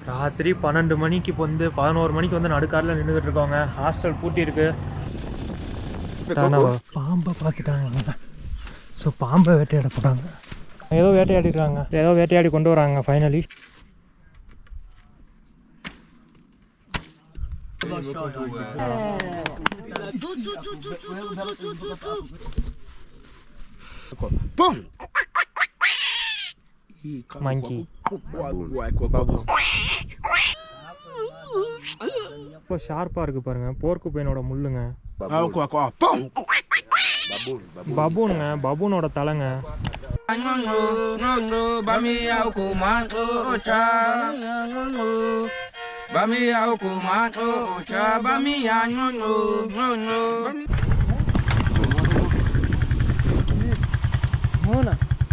ராத்திரி 12 மணிக்கு இப்போ வந்து 11 மணிக்கு வந்து நடுக்காரில் நின்றுக்கிட்டு இருக்கோங்க. ஹாஸ்டல் பூட்டி இருக்கு. பாம்பை பார்த்துட்டாங்க. ஸோ பாம்பை வேட்டையாட போகிறாங்க. ஏதோ வேட்டையாடிருக்காங்க, ஏதோ வேட்டையாடி கொண்டு வராங்க ஃபைனலி. மங்கி இப்போ ஷார்ப்பாக இருக்குது பாருங்கள். போர்க்கு பையனோட முள்ளுங்க. பபூனுங்க, பபூனோட தலைங்க.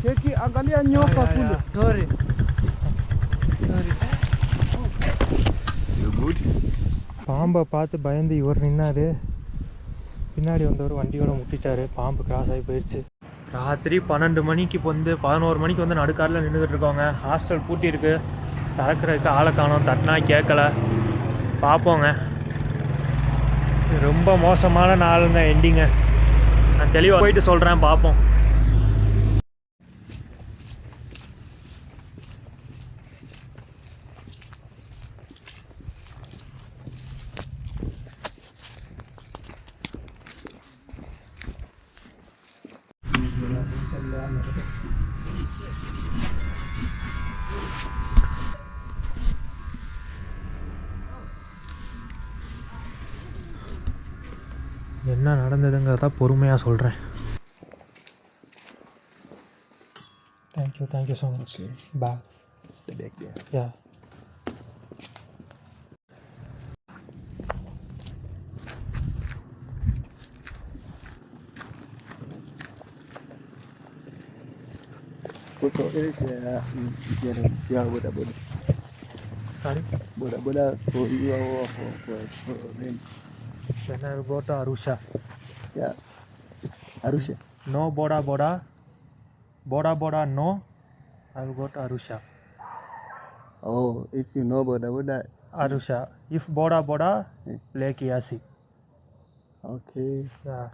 Ceki angalia nyoka kule. Sorry. பாம்பை பார்த்து பயந்து இவர் நின்னாரு. பின்னாடி வந்தவர் வண்டியோட முட்டிட்டாரு. பாம்பு கிராஸ் ஆகி போயிடுச்சு. ராத்திரி 12 மணிக்கு இப்போ வந்து 11 மணிக்கு வந்து நடுக்காரில் நின்றுக்கிட்டு இருக்கோங்க. ஹாஸ்டல் பூட்டி இருக்கு. திறக்கிறதுக்கு ஆளை காணோம். தட்டினா கேட்கல. பார்ப்போங்க. ரொம்ப மோசமான நாளுங்க எண்டிங்க. நான் தெளிவாக போயிட்டு சொல்கிறேன். பார்ப்போம். என்ன நடந்ததுங்கிறத பொறுமையாக சொல்கிறேன். Thank you so much. பேக் யா. Sorry? Boda for you or for them. When I go to Arusha. Yeah. Arusha. No Boda no. I will go to Arusha. Oh, if you know Boda. Arusha. If Boda, Lake Yasi. Okay. Yeah.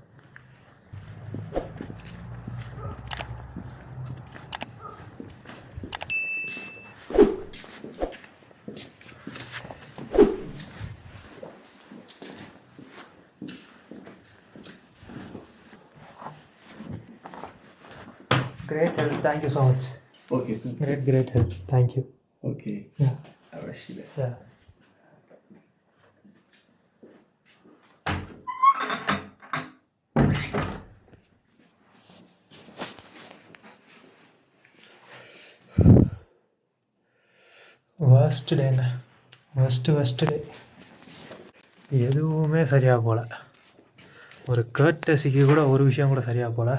Great help. Thank you so much. Okay. Great help. Thank you. Okay. Yeah. Arashida. Yeah. Worst டேங்க. worst டே. எதுவுமே சரியாக போகல. ஒரு கர்ட்டசிக்கு கூட ஒரு விஷயம் கூட சரியாக போகல.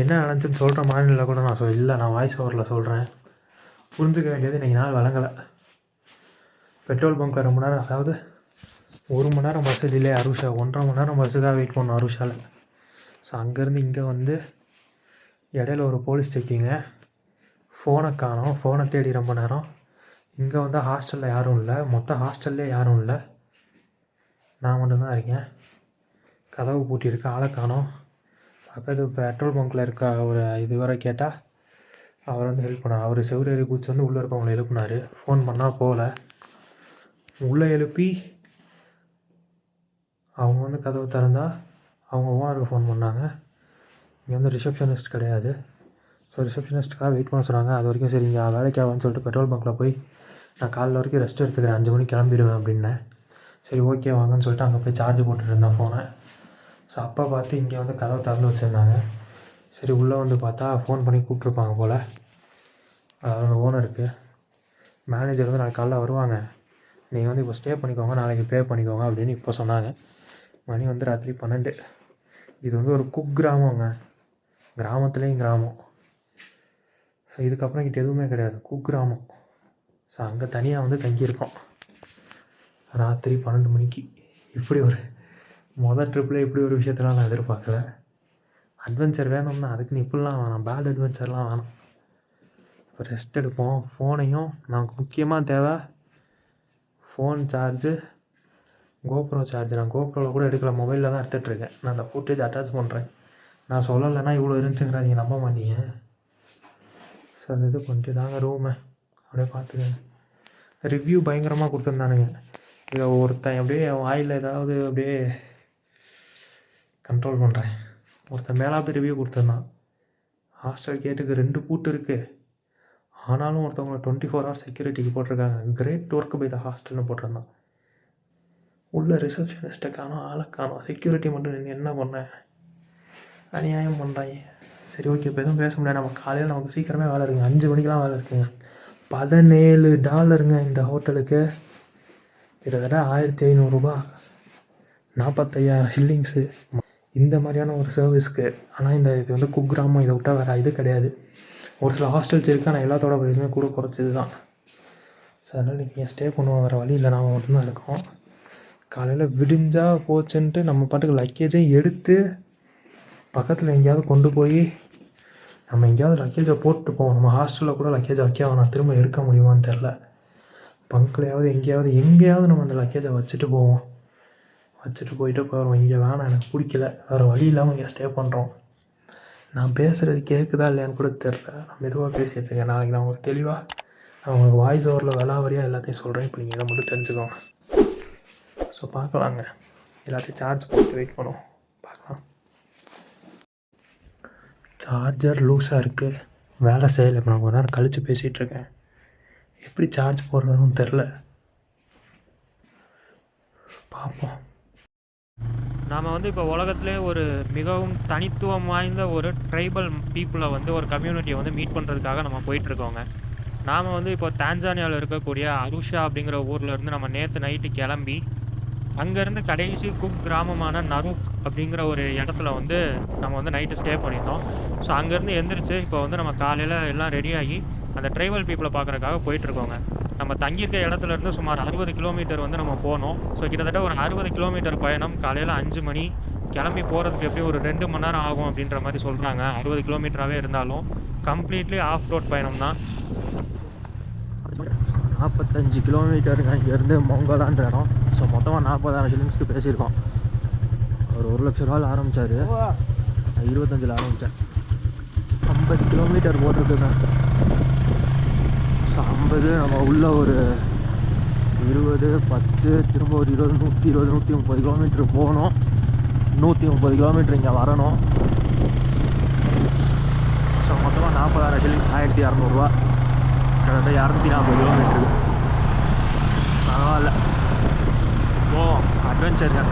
என்ன நடந்துச்சுன்னு சொல்கிற மாநில கூட நான் இல்லை, நான் வாய்ஸ் ஓவரில் சொல்கிறேன். புரிஞ்சுக்க வேண்டியது இன்றைக்கி நாள் வழங்கலை. பெட்ரோல் பங்க்கில் ரொம்ப நேரம், அதாவது 1 மணி நேரம் பஸ்ஸு டிலே. அருஷா 1.5 மணி நேரம் பஸ்ஸுக்காக வெயிட் பண்ணோம் அருஷாவில். ஸோ அங்கேருந்து இங்கே வந்து இடையில ஒரு போலீஸ் செக்கிங்க. ஃபோனை காணோம். ஃபோனை தேடி ரொம்ப நேரம். இங்கே வந்து ஹாஸ்டலில் யாரும் இல்லை. மொத்த ஹாஸ்டல்லே யாரும் இல்லை. நான் மட்டும்தான் இருக்கேன். கதவு பூட்டியிருக்கு. ஆளை காணோம். பக்கத்து பெட்ரோல் பங்க்கில் இருக்க ஒரு இதுவரை கேட்டால் அவர் வந்து ஹெல்ப் பண்ணார். அவர் செவ்வரேறி குச்சி வந்து உள்ளே இருக்கவங்களை எழுப்பினார். ஃபோன் பண்ணால் போகல. உள்ளே எழுப்பி அவங்க வந்து கதவு திறந்தா அவங்க ஓனருக்கு ஃபோன் பண்ணாங்க. இங்கே வந்து ரிசப்ஷனிஸ்ட் கிடையாது. ஸோ ரிசப்ஷனிஸ்ட்டுக்காக வெயிட் பண்ண சொன்னாங்க. அது வரைக்கும் சரி இங்கே வேலைக்கு ஆகும்னு சொல்லிட்டு பெட்ரோல் பங்க்கில் போய் நான் காலைல வரைக்கும் ரெஸ்ட் எடுத்துக்கிறேன், 5 மணிக்கு கிளம்பிடுவேன் அப்படின்னேன். சரி ஓகே வாங்கன்னு சொல்லிட்டு அங்கே போய் சார்ஜ் போட்டுட்டு இருந்தேன் ஃபோனை. ஸோ அப்போ பார்த்து இங்கே வந்து கதவை திறந்து வச்சுருந்தாங்க. சரி உள்ளே வந்து பார்த்தா ஃபோன் பண்ணி கூப்பிட்ருப்பாங்க போல். அதாவது அந்த ஓனருக்கு மேனேஜர் வந்து நாளைக்கு காலைல வருவாங்க, நீங்கள் வந்து இப்போ ஸ்டே பண்ணிக்கோங்க, நாளைக்கு பே பண்ணிக்கோங்க அப்படின்னு இப்போ சொன்னாங்க. மணி வந்து ராத்திரி 12. இது வந்து ஒரு கிராமங்க. கிராமத்துலேயும் கிராமம். ஸோ இதுக்கப்புறம் கிட்ட எதுவுமே கிடையாது, கிராமம். ஸோ அங்கே தனியாக வந்து தங்கியிருக்கோம். ராத்திரி 12 மணிக்கு இப்படி ஒரு ட்ரிப்பில் இப்படி ஒரு விஷயத்தெலாம் நான் எதிர்பார்க்கல. அட்வென்ச்சர் வேணும்னா அதுக்குன்னு இப்படிலாம் வேணாம், பேட் அட்வென்ச்சர்லாம் வேணாம். இப்போ ரெஸ்ட் எடுப்போம். ஃபோனையும் நமக்கு முக்கியமாக தேவை ஃபோன் சார்ஜு, கோப்ரோ சார்ஜ். நான் கோப்ரோவில் கூட எடுக்கல, மொபைலில் தான் எடுத்துகிட்ருக்கேன். நான் அந்த ஃபுட்டேஜ் அட்டாச் பண்ணுறேன். நான் சொல்லலைன்னா இவ்வளோ இருந்துச்சுங்கிறா, நீங்கள் நம்ப மாட்டீங்க. ஸோ அந்த இது பண்ணிட்டு தாங்க ரூமு அப்படியே பார்த்துக்கங்க. ரிவ்யூ பயங்கரமாக கொடுத்துருந்தானுங்க. இதை ஒருத்தன் அப்படியே வாயில் ஏதாவது அப்படியே கண்ட்ரோல் பண்ணுறேன். ஒருத்தன் மேலாப்பி ரிவ்யூ கொடுத்துருந்தான். ஹாஸ்டல் கேட்டுக்கு 2 பூட்டு இருக்குது, ஆனாலும் ஒருத்தவங்க 24 ஹவர்ஸ் செக்யூரிட்டிக்கு போட்டிருக்காங்க. கிரேட் ஒர்க் பை த ஹாஸ்டல்னு போட்டிருந்தான். உள்ள ரிசப்ஷனிஸ்ட்டை காணோம், ஆளை காணோம், செக்யூரிட்டி மட்டும் நீங்கள் என்ன பண்ண அநியாயம் பண்ணுறாங்க. சரி ஓகே, இப்போ எதுவும் பேச முடியாது. நம்ம காலையில் நமக்கு சீக்கிரமே வேலை இருக்குங்க, 5 மணிக்கெலாம் வேலை இருக்குங்க. $17 இந்த ஹோட்டலுக்கு, கிட்டத்தட்ட $1500, 45,000 ஷில்லிங்ஸு இந்த மாதிரியான ஒரு சர்வீஸ்க்கு. ஆனால் இது வந்து குக்கிராமம், இதை விட்டால் வேறு இது கிடையாது. ஒரு சில ஹாஸ்டல்ஸ் இருக்குது, ஆனால் எல்லாத்தோட ப்ரைஸுமே கூட குறைச்சது தான். ஸோ அதனால் நீங்கள் ஸ்டே பண்ணுவோம், வேறு வழி இல்லை, நாம் மட்டும்தான் இருக்கோம். காலையில் விடிஞ்சால் போச்சுன்ட்டு நம்ம பாட்டுக்கு லக்கேஜையும் எடுத்து பக்கத்தில் எங்கேயாவது கொண்டு போய் நம்ம எங்கேயாவது லக்கேஜை போட்டு போவோம். நம்ம ஹாஸ்டலில் கூட லக்கேஜை வைக்க வேணாம், திரும்ப எடுக்க முடியுமான்னு தெரில. பங்க்லையாவது எங்கேயாவது நம்ம அந்த லக்கேஜை வச்சுட்டு போவோம். வச்சுட்டு போயிட்டு போகிறோம். இங்கே வேணாம், எனக்கு பிடிக்கல, வேறு வழி இல்லாமல் இங்கே ஸ்டே பண்ணுறோம். நான் பேசுகிறது கேட்குதா இல்லையான்னு கூட தெரில, நான் மெதுவாக பேசிகிட்டு இருக்கேன். நாளைக்கு நான் உங்களுக்கு தெளிவாக நான் உங்களுக்கு வாய்ஸ் ஓவரில் விளாவரியாக எல்லாத்தையும் சொல்கிறேன். இப்போ நீங்கள் இதை மட்டும் தெரிஞ்சுக்கோங்க. ஸோ பார்க்கலாங்க, எல்லாத்தையும் சார்ஜ் போட்டு வெயிட் பண்ணுவோம், பார்க்கலாம். சார்ஜர் லூஸாக இருக்குது, வேலை செய்யலை. இப்போ நான் ஒரு நேரம் கழித்து பேசிகிட்ருக்கேன், எப்படி சார்ஜ் போடுறதுன்னு தெரில, பார்ப்போம். நாம் வந்து இப்போ உலகத்திலே ஒரு மிகவும் தனித்துவம் வாய்ந்த ஒரு ட்ரைபல் பீப்புளை வந்து ஒரு கம்யூனிட்டியை வந்து மீட் பண்ணுறதுக்காக நம்ம போயிட்டுருக்கோங்க. நாம் வந்து இப்போ தான்சானியாவில் இருக்கக்கூடிய அருஷா அப்படிங்கிற ஊரில் இருந்து நம்ம நேற்று நைட்டு கிளம்பி அங்கேருந்து கடைசி குக் கிராமமான நரூக் அப்படிங்கிற ஒரு இடத்துல வந்து நம்ம வந்து நைட்டு ஸ்டே பண்ணியிருந்தோம். ஸோ அங்கேருந்து எந்திரிச்சு இப்போ வந்து நம்ம காலையில் எல்லாம் ரெடியாகி அந்த ட்ரைபல் பீப்புளை பார்க்குறதுக்காக போயிட்டுருக்கோங்க. நம்ம தங்கியிருக்க இடத்துலேருந்து சுமார் 60 கிலோமீட்டர் வந்து நம்ம போனோம். ஸோ கிட்டத்தட்ட ஒரு 60 கிலோமீட்டர் பயணம். காலையில் 5 மணி கிளம்பி போகிறதுக்கு எப்படியும் ஒரு 2 மணி நேரம் ஆகும் அப்படின்ற மாதிரி சொல்கிறாங்க. 60 கிலோமீட்டராகவே இருந்தாலும் கம்ப்ளீட்லி ஆஃப் ரோட் பயணம் தான். 45 கிலோமீட்டருங்க இங்கேருந்து மொங்கலான்ற இடம். ஸோ மொத்தமாக 40,000 ஷில்லிங்ஸ்க்கு பேசியிருக்கோம். ஒரு 1 லட்ச ரூபாயில் ஆரம்பித்தார், 25 ஆரம்பித்தேன். 50 கிலோமீட்டர் போட்டிருக்குங்க. ஸோ 50 நம்ம உள்ள ஒரு 20, 10, திரும்ப ஒரு 20, 120, 130 கிலோமீட்ரு போகணும். 130 கிலோமீட்ரு இங்கே வரணும். ஸோ மொத்தமாக 40,000 ஷில்லிங்ஸ், 1200 கிட்டத்தட்ட 240 கிலோமீட்டருக்கு. பரவாயில்ல, போவோம், அட்வென்ச்சருங்க.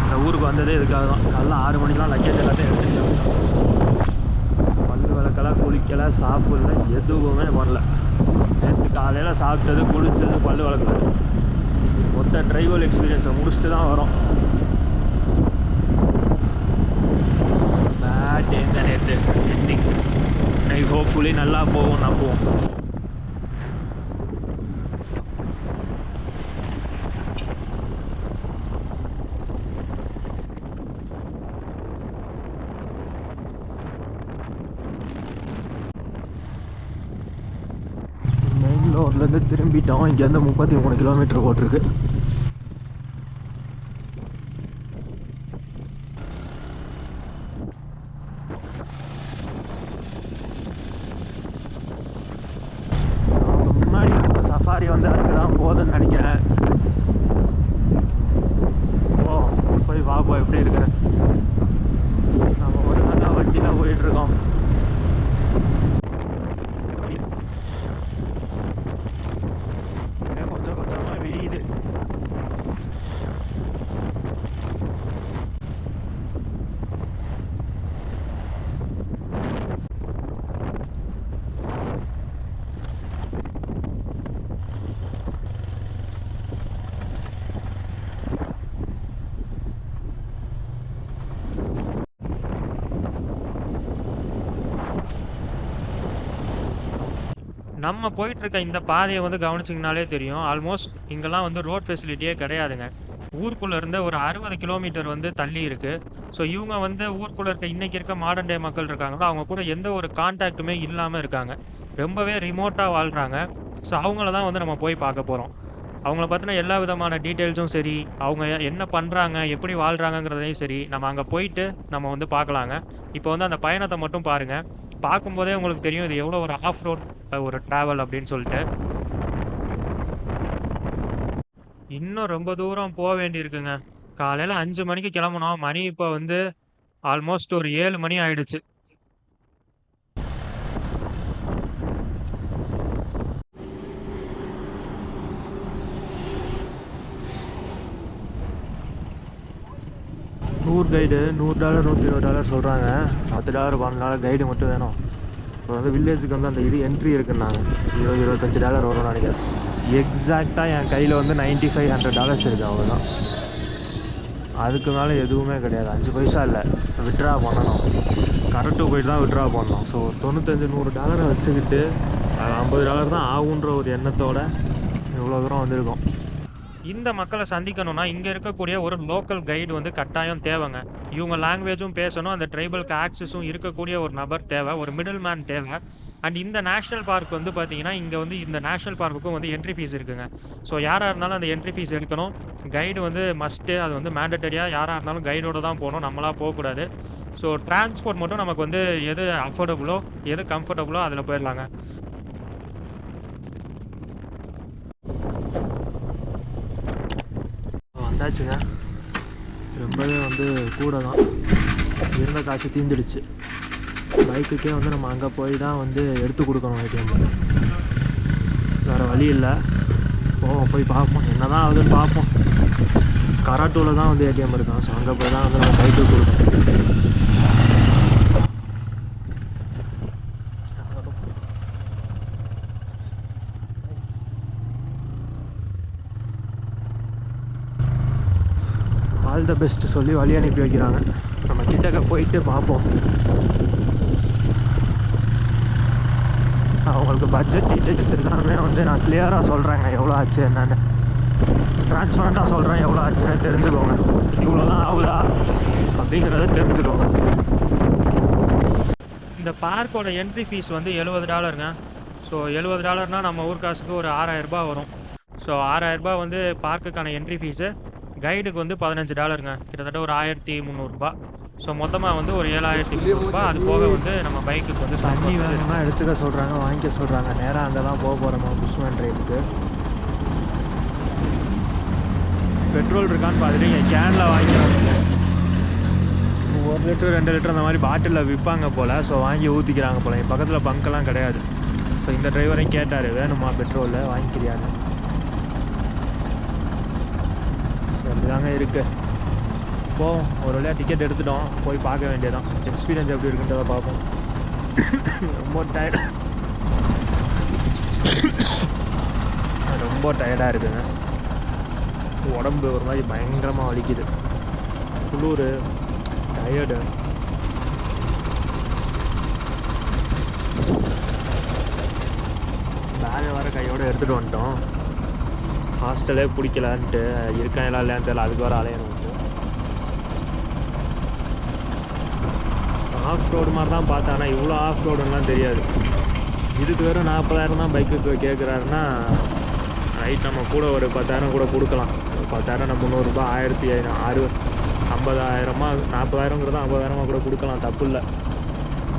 இந்த ஊருக்கு வந்ததே இதுக்காக தான். காலைல 6 மணிக்கெலாம் லக்கேஜ் எல்லாத்தையும் எடுத்துக்கலாம். பல்லு விளக்கலை, குளிக்கலை, சாப்பிடல, எதுவுமே பண்ணல. நேற்று காலையில் சாப்பிட்டது, குளித்தது, பல்லு விளக்கலை, மொத்த ட்ரைவல் எக்ஸ்பீரியன்ஸை முடிச்சுட்டு தான் வரோம். பேட் டேங்க நேற்று எண்டிங். இன்னைக்கு ஹோப்ஃபுல்லி நல்லா போகும், நம்புவோம். மெயின்லோர்லேருந்து திரும்பிட்டோம். இங்கேருந்து 33 கிலோமீட்டர் போட்டிருக்கு. முன்னாடி சஃபாரி வந்து அதுக்கு தான் போகுதுன்னு நினைக்கிறேன். ஓ போய் வாப்போ எப்படி இருக்கிறேன். நம்ம மட்டும் தான் வண்டியில் போயிட்டுருக்கோம். கொஞ்சம் கொஞ்சமாக விரியுது. நம்ம போயிட்டுருக்க இந்த பாதையை வந்து கவனிச்சிங்கனாலே தெரியும். ஆல்மோஸ்ட் இங்கெல்லாம் வந்து ரோட் ஃபெசிலிட்டியே கிடையாதுங்க. ஊருக்குள்ளே இருந்து ஒரு 60 கிலோமீட்டர் வந்து தள்ளி இருக்குது. ஸோ இவங்க வந்து ஊருக்குள்ளே இருக்க இன்றைக்கி இருக்க மாடர்ன் டே மக்கள் இருக்காங்களோ, அவங்க கூட எந்த ஒரு கான்டாக்ட்டுமே இல்லாமல் இருக்காங்க. ரொம்பவே ரிமோட்டாக வாழ்கிறாங்க. ஸோ அவங்கள தான் வந்து நம்ம போய் பார்க்க போகிறோம். அவங்கள பற்றின எல்லா விதமான டீட்டெயில்ஸும் சரி, அவங்க என்ன பண்ணுறாங்க, எப்படி வாழ்கிறாங்கங்கிறதையும் சரி, நம்ம அங்கே போயிட்டு நம்ம வந்து பார்க்கலாங்க. இப்போ வந்து அந்த பயணத்தை மட்டும் பாருங்கள். பார்க்கும்போதே உங்களுக்கு தெரியும் இது எவ்வளோ ஒரு ஆஃப் ரோட் ஒரு ட்ராவல் அப்படின்னு சொல்லிட்டு. இன்னும் ரொம்ப தூரம் வேண்டியிருக்குங்க. காலையில் 5 மணிக்கு கிளம்புனோம். மணி இப்போ வந்து ஆல்மோஸ்ட் ஒரு 7 மணி ஆயிடுச்சு. டூர் கைடு $100 $120 சொல்கிறாங்க. $10 $12 கைடு மட்டும் வேணும். இப்போ வந்து வில்லேஜுக்கு வந்து அந்த இது என்ட்ரி இருக்குன்னாங்க. $20-25 வரும்னு நினைக்கிறேன். எக்ஸாக்டாக என் கையில் வந்து $95-100 இருக்குது, அவ்வளோதான். அதுக்கு மேலே எதுவுமே கிடையாது. 5 பைசா இல்லை, விட்ரா பண்ணணும். கரெக்டு போயிட்டு தான் விட்ரா பண்ணணும். ஸோ $95-100 வச்சுக்கிட்டு அது $50 தான் ஆகுன்ற ஒரு எண்ணத்தோடு இவ்வளோ தூரம் வந்திருக்கோம். இந்த மக்களை சந்திக்கணும்னா இங்கே இருக்கக்கூடிய ஒரு லோக்கல் கைடு வந்து கட்டாயம் தேவைங்க. இவங்க லாங்குவேஜும் பேசணும், அந்த ட்ரைபலுக்கு ஆக்சஸும் இருக்கக்கூடிய ஒரு நபர் தேவை, ஒரு மிடில் மேன் தேவை. அண்ட் இந்த நேஷ்னல் பார்க் வந்து பார்த்தீங்கன்னா, இங்கே வந்து இந்த நேஷ்னல் பார்க்குக்கும் வந்து என்ட்ரி ஃபீஸ் இருக்குங்க. ஸோ யாராக இருந்தாலும் அந்த என்ட்ரி ஃபீஸ் எடுக்கணும். கைடு வந்து மஸ்ட்டு, அது வந்து மேண்டட்டரியாக யாராக இருந்தாலும் கைடோடு தான் போகணும், நம்மளாக போகக்கூடாது. ஸோ டிரான்ஸ்போர்ட் மட்டும் நமக்கு வந்து எது அஃபோர்டபுளோ, எது கம்ஃபர்டபுளோ அதில் போயிடலாங்க. வந்தாச்சுங்க. ரொம்பவே வந்து கூட தான் இருந்த காசு தீந்துடுச்சு. பைக்குக்கே வந்து நம்ம அங்கே போய் தான் வந்து எடுத்து கொடுக்கணும் ஏடிஎம். வேறு வழி இல்லை, போவோம், போய் பார்ப்போம் என்ன தான் ஆகுதுன்னு பார்ப்போம். கராட்டூவில் தான் வந்து ஏடிஎம் இருக்கான். ஸோ அங்கே போய் தான் வந்து நம்ம பைக்கு கொடுக்கணும். ஆல் த பெஸ்ட்டு சொல்லி வழி அனுப்பி வைக்கிறாங்க. நம்ம கிட்டக்க போயிட்டு பார்ப்போம். அவங்களுக்கு பட்ஜெட் டீட்டெயில்ஸ் எல்லாமே வந்து நான் கிளியராக சொல்கிறேங்க, எவ்வளோ ஆச்சு என்னென்னு ட்ரான்ஸ்பரண்ட்டாக சொல்கிறேன். எவ்வளோ ஆச்சுன்னு தெரிஞ்சுக்கோங்க. இவ்வளோ தான் ஆகுதா அப்படிங்கிறத தெரிஞ்சுக்கோங்க. இந்த பார்க்கோட என்ட்ரி ஃபீஸ் வந்து $70ங்க. ஸோ $70 நம்ம ஊர் காசுக்கு ஒரு $6000 வரும். ஸோ $6000 வந்து பார்க்குக்கான என்ட்ரி ஃபீஸு. கைடுக்கு வந்து $15ங்க, கிட்டத்தட்ட ஒரு $1300. ஸோ மொத்தமாக வந்து ஒரு $7300. அது போக வந்து நம்ம பைக்குக்கு வந்து தண்ணி வேணும்னா எடுத்துக்க சொல்கிறாங்க, வாங்கிக்க சொல்கிறாங்க. நேராக அங்கே தான் போக போகிறோமா புஷ்மேன் ட்ரெயினுக்கு. பெட்ரோல் இருக்கான்னு பார்த்துட்டு என் கேனில் வாங்கிக்கிறாங்க. 1 லிட்டர் 2 லிட்டர் அந்த மாதிரி பாட்டிலில் விற்பாங்க போல். ஸோ வாங்கி ஊற்றிக்கிறாங்க போல். என் பக்கத்தில் பங்க்கெல்லாம் கிடையாது. ஸோ இந்த டிரைவரையும் கேட்டார், வேணுமா பெட்ரோல் வாங்கிக்கிறியான்னு. அப்படிதாங்க இருக்குது. போவோம், ஒரு வழியாக டிக்கெட் எடுத்துட்டோம், போய் பார்க்க வேண்டியதான். எக்ஸ்பீரியன்ஸ் எப்படி இருக்குன்றதை பார்ப்போம். ரொம்ப டயர்டாக இருக்குங்க. உடம்பு ஒரு மாதிரி பயங்கரமாக வலிக்குது. குளிர், டயர்டு. பேகை வர கையோடு எடுத்துகிட்டு வந்துட்டோம். ஹாஸ்டலே பிடிக்கலான்ட்டு இருக்கேன் எல்லாம் இல்லையான்னு தெரியல, அதுக்கு வர அலையணும். ஆஃப் ரோடு மாதிரி தான் பார்த்தேன், ஆனால் இவ்வளோ ஆஃப் ரோடுலாம் தெரியாது. இதுக்கு வெறும் 40,000 தான் பைக்குக்கு கேட்குறாருன்னா ரைட், நம்ம கூட ஒரு 10,000 கூட கொடுக்கலாம். 10,000 $300, 1500, 50,000, 40,000ங்கிறத 50,000 கூட கொடுக்கலாம், தப்பு இல்லை.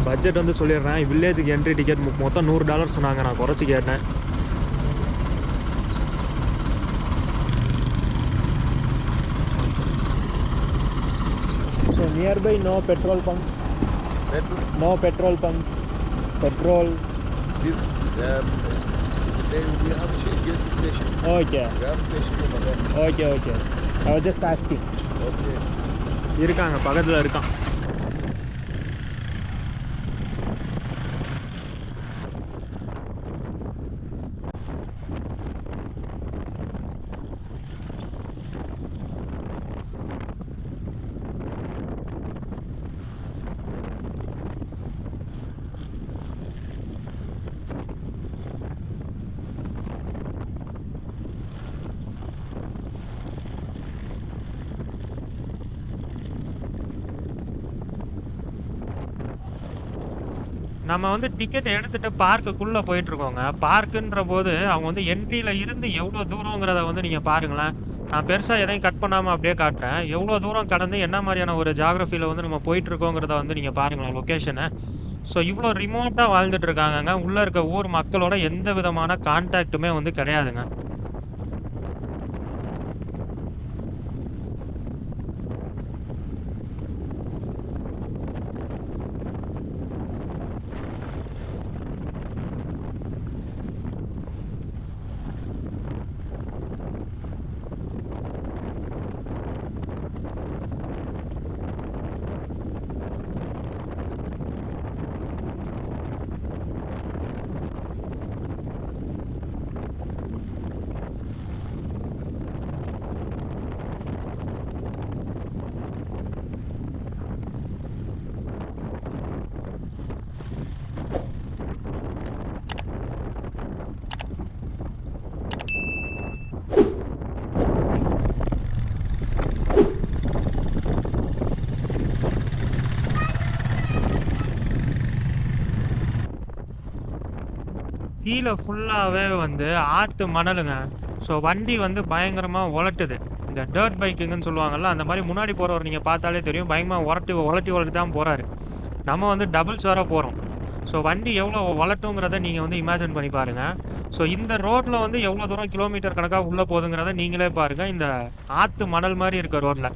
பட்ஜெட் வந்து சொல்லிடுறேன். வில்லேஜுக்கு என்ட்ரி டிக்கெட் மொத்தம் $100 சொன்னாங்க, நான் குறைச்சி கேட்டேன். So nearby no petrol pump. No petrol pump. Petrol. This, then we have gas station. Okay. Gas station over there. Okay, okay. I was just asking. Okay. இருக்காங்க, பக்கத்தில் இருக்கான். நம்ம வந்து டிக்கெட் எடுத்துட்டு பார்க்குக்குள்ளே போயிட்டுருக்கோங்க. பார்க்குன்ற போது அவங்க வந்து என்ட்ரியில் இருந்து எவ்வளோ தூரங்கிறத வந்து நீங்கள் பாருங்களேன். நான் பெருசாக எதையும் கட் பண்ணாமல் அப்படியே காட்டுறேன். எவ்வளோ தூரம் கடந்து என்ன மாதிரியான ஒரு ஜியாகிரஃபியில் வந்து நம்ம போயிட்டுருக்கோங்கிறத வந்து நீங்கள் பாருங்களேன் லொக்கேஷனை. ஸோ இவ்வளோ ரிமோட்டாக வாழ்ந்துட்டு இருக்காங்கங்க. உள்ளே இருக்க ஊர் மக்களோட எந்த விதமான கான்டாக்ட்டுமே வந்து கிடையாதுங்க. கீழே ஃபுல்லாகவே வந்து ஆற்று மணலுங்க. ஸோ வண்டி வந்து பயங்கரமாக உலட்டுது. இந்த டர்ட் பைக்குங்கன்னு சொல்லுவாங்கள்ல, அந்த மாதிரி முன்னாடி போகிறவர் நீங்கள் பார்த்தாலே தெரியும், பயங்கரமாக உலட்டி தான் போகிறாரு. நம்ம வந்து டபுள்ஸ் வேறு போகிறோம். ஸோ வண்டி எவ்வளோ உலட்டுங்கிறத நீங்கள் வந்து இமேஜின் பண்ணி பாருங்கள். ஸோ இந்த ரோட்டில் வந்து எவ்வளோ தூரம் கிலோமீட்டர் கணக்காக உள்ளே போகுதுங்கிறத நீங்களே பாருங்கள், இந்த ஆற்று மணல் மாதிரி இருக்க ரோட்டில்.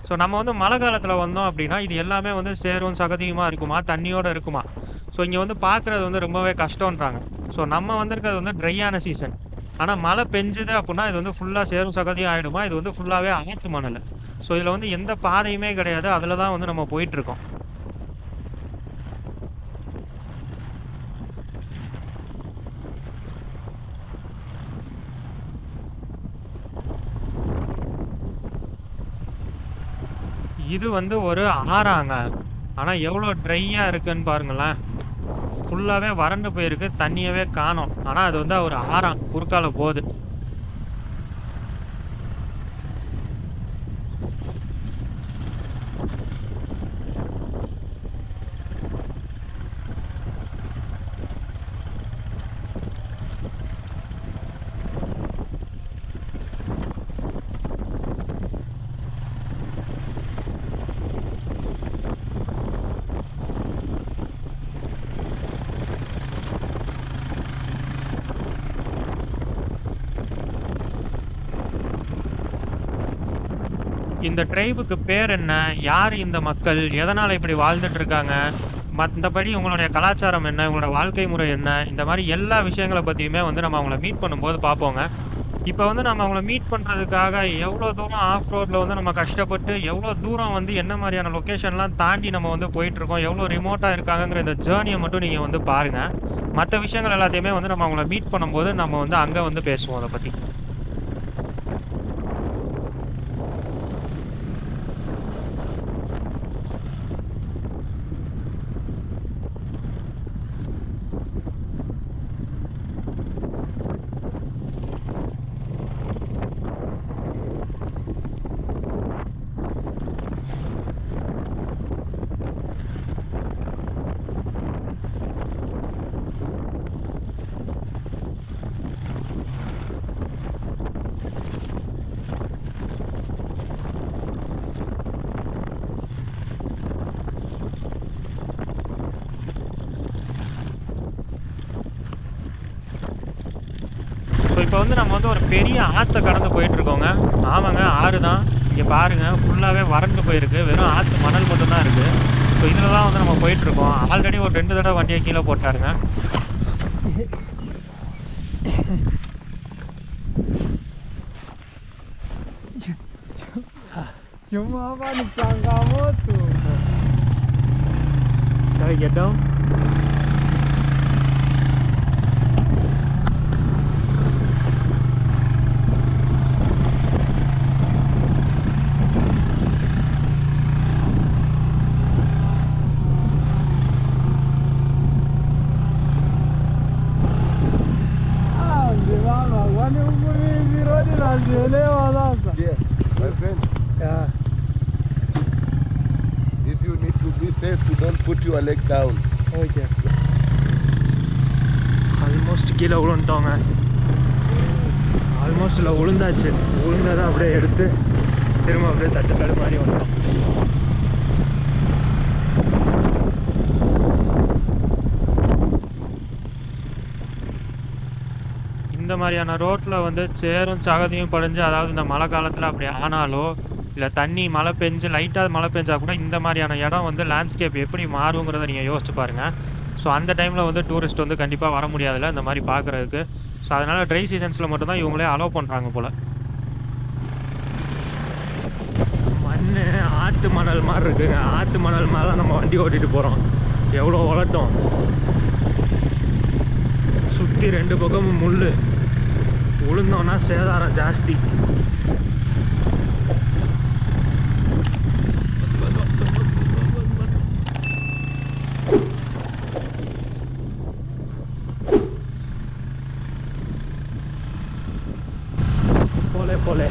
ஸோ நம்ம வந்து மழை காலத்தில் வந்தோம் அப்படின்னா இது எல்லாமே வந்து சேரும் சகதியுமாக இருக்குமா, தண்ணியோடு இருக்குமா. ஸோ இங்கே வந்து பார்க்குறது வந்து ரொம்பவே கஷ்டன்றாங்க. ஸோ நம்ம வந்திருக்கிறது வந்து ட்ரையான சீசன். ஆனால் மழை பெஞ்சுது அப்படின்னா இது வந்து ஃபுல்லாக சேரும் சகதியும் ஆகிடுமா. இது வந்து ஃபுல்லாகவே ஆற்று மணல். ஸோ இதில் வந்து எந்த பாதையுமே கிடையாது. அதில் தான் வந்து நம்ம போயிட்டுருக்கோம். இது வந்து ஒரு ஆறாங்க. ஆனால் எவ்வளோ ட்ரையாக இருக்குன்னு பாருங்களேன். ஃபுல்லாகவே வறண்டு போயிருக்கு, தண்ணியவே காணோம். ஆனால் அது வந்து ஒரு ஆறாம் குறுக்கால போகுது. இந்த ட்ரைபுக்கு பேர் என்ன, யார் இந்த மக்கள், எதனால் இப்படி வாழ்ந்துட்டு இருக்காங்க, மற்றபடி உங்களுடைய கலாச்சாரம் என்ன, உங்களோட வாழ்க்கை முறை என்ன, இந்த மாதிரி எல்லா விஷயங்களை பற்றியுமே வந்து நம்ம அவங்கள மீட் பண்ணும்போது பார்ப்போங்க. இப்போ வந்து நம்ம அவங்கள மீட் பண்ணுறதுக்காக எவ்வளோ தூரம் ஆஃப் ரோட்டில் வந்து நம்ம கஷ்டப்பட்டு எவ்வளோ தூரம் வந்து என்ன மாதிரியான லொக்கேஷன்லாம் தாண்டி நம்ம வந்து போயிட்டுருக்கோம், எவ்வளோ ரிமோட்டாக இருக்காங்கங்கிற இந்த ஜேர்னியை மட்டும் நீங்கள் வந்து பாருங்கள். மற்ற விஷயங்கள் எல்லாத்தையுமே வந்து நம்ம அவங்கள மீட் பண்ணும்போது நம்ம வந்து அங்கே வந்து பேசுவோம் அதை பற்றி. ஸோ இப்போ வந்து நம்ம வந்து ஒரு பெரிய ஆற்றை கடந்து போயிட்டுருக்கோங்க. ஆமாங்க, ஆறு தான். இங்கே பாருங்கள், ஃபுல்லாகவே வறண்டு போயிருக்கு. வெறும் ஆற்று மணல் மட்டும்தான் இருக்குது. ஸோ இதில் தான் வந்து நம்ம போயிட்டுருக்கோம். ஆல்ரெடி ஒரு 2 தடவை வண்டியை கீழே போட்டாருங்க. Cuma apa nih kamu tuh? Shall I get down? Yeah, my friend. Yeah. If you need to be safe, you don't put your leg down. Okay. Almost கீழே விழுந்துட்டோங்க. ஆல்மோஸ்ட் இல்லை, விழுந்தாச்சு. விழுந்ததை அப்படியே எடுத்து திரும்ப அப்படியே தட்டுத்தடு மாதிரி வந்துட்டோம். இந்த மாதிரியான ரோட்டில் வந்து சேரும் சகதியும் படிஞ்சு, அதாவது இந்த மழை காலத்தில் அப்படி ஆனாலோ இல்லை தண்ணி மழை பெஞ்சு லைட்டாக மழை பெஞ்சால் கூட இந்த மாதிரியான இடம் வந்து லேண்ட்ஸ்கேப் எப்படி மாறுங்கிறத நீங்கள் யோசிச்சு பாருங்கள். ஸோ அந்த டைமில் வந்து டூரிஸ்ட் வந்து கண்டிப்பாக வர முடியாதுல்ல இந்த மாதிரி பார்க்குறதுக்கு. ஸோ அதனால் ட்ரை சீசன்ஸில் மட்டும்தான் இவங்களே அலோவ் பண்ணுறாங்க போல். மண் ஆட்டு மணல் மாதிரி இருக்குங்க. ஆட்டு மணல் மேலே நம்ம வண்டி ஓட்டிகிட்டு போகிறோம். எவ்வளோ உலட்டும். சுற்றி 2 பக்கமும் முள். விழுந்தோன்னா சேதாரம் ஜாஸ்தி. போலே போலே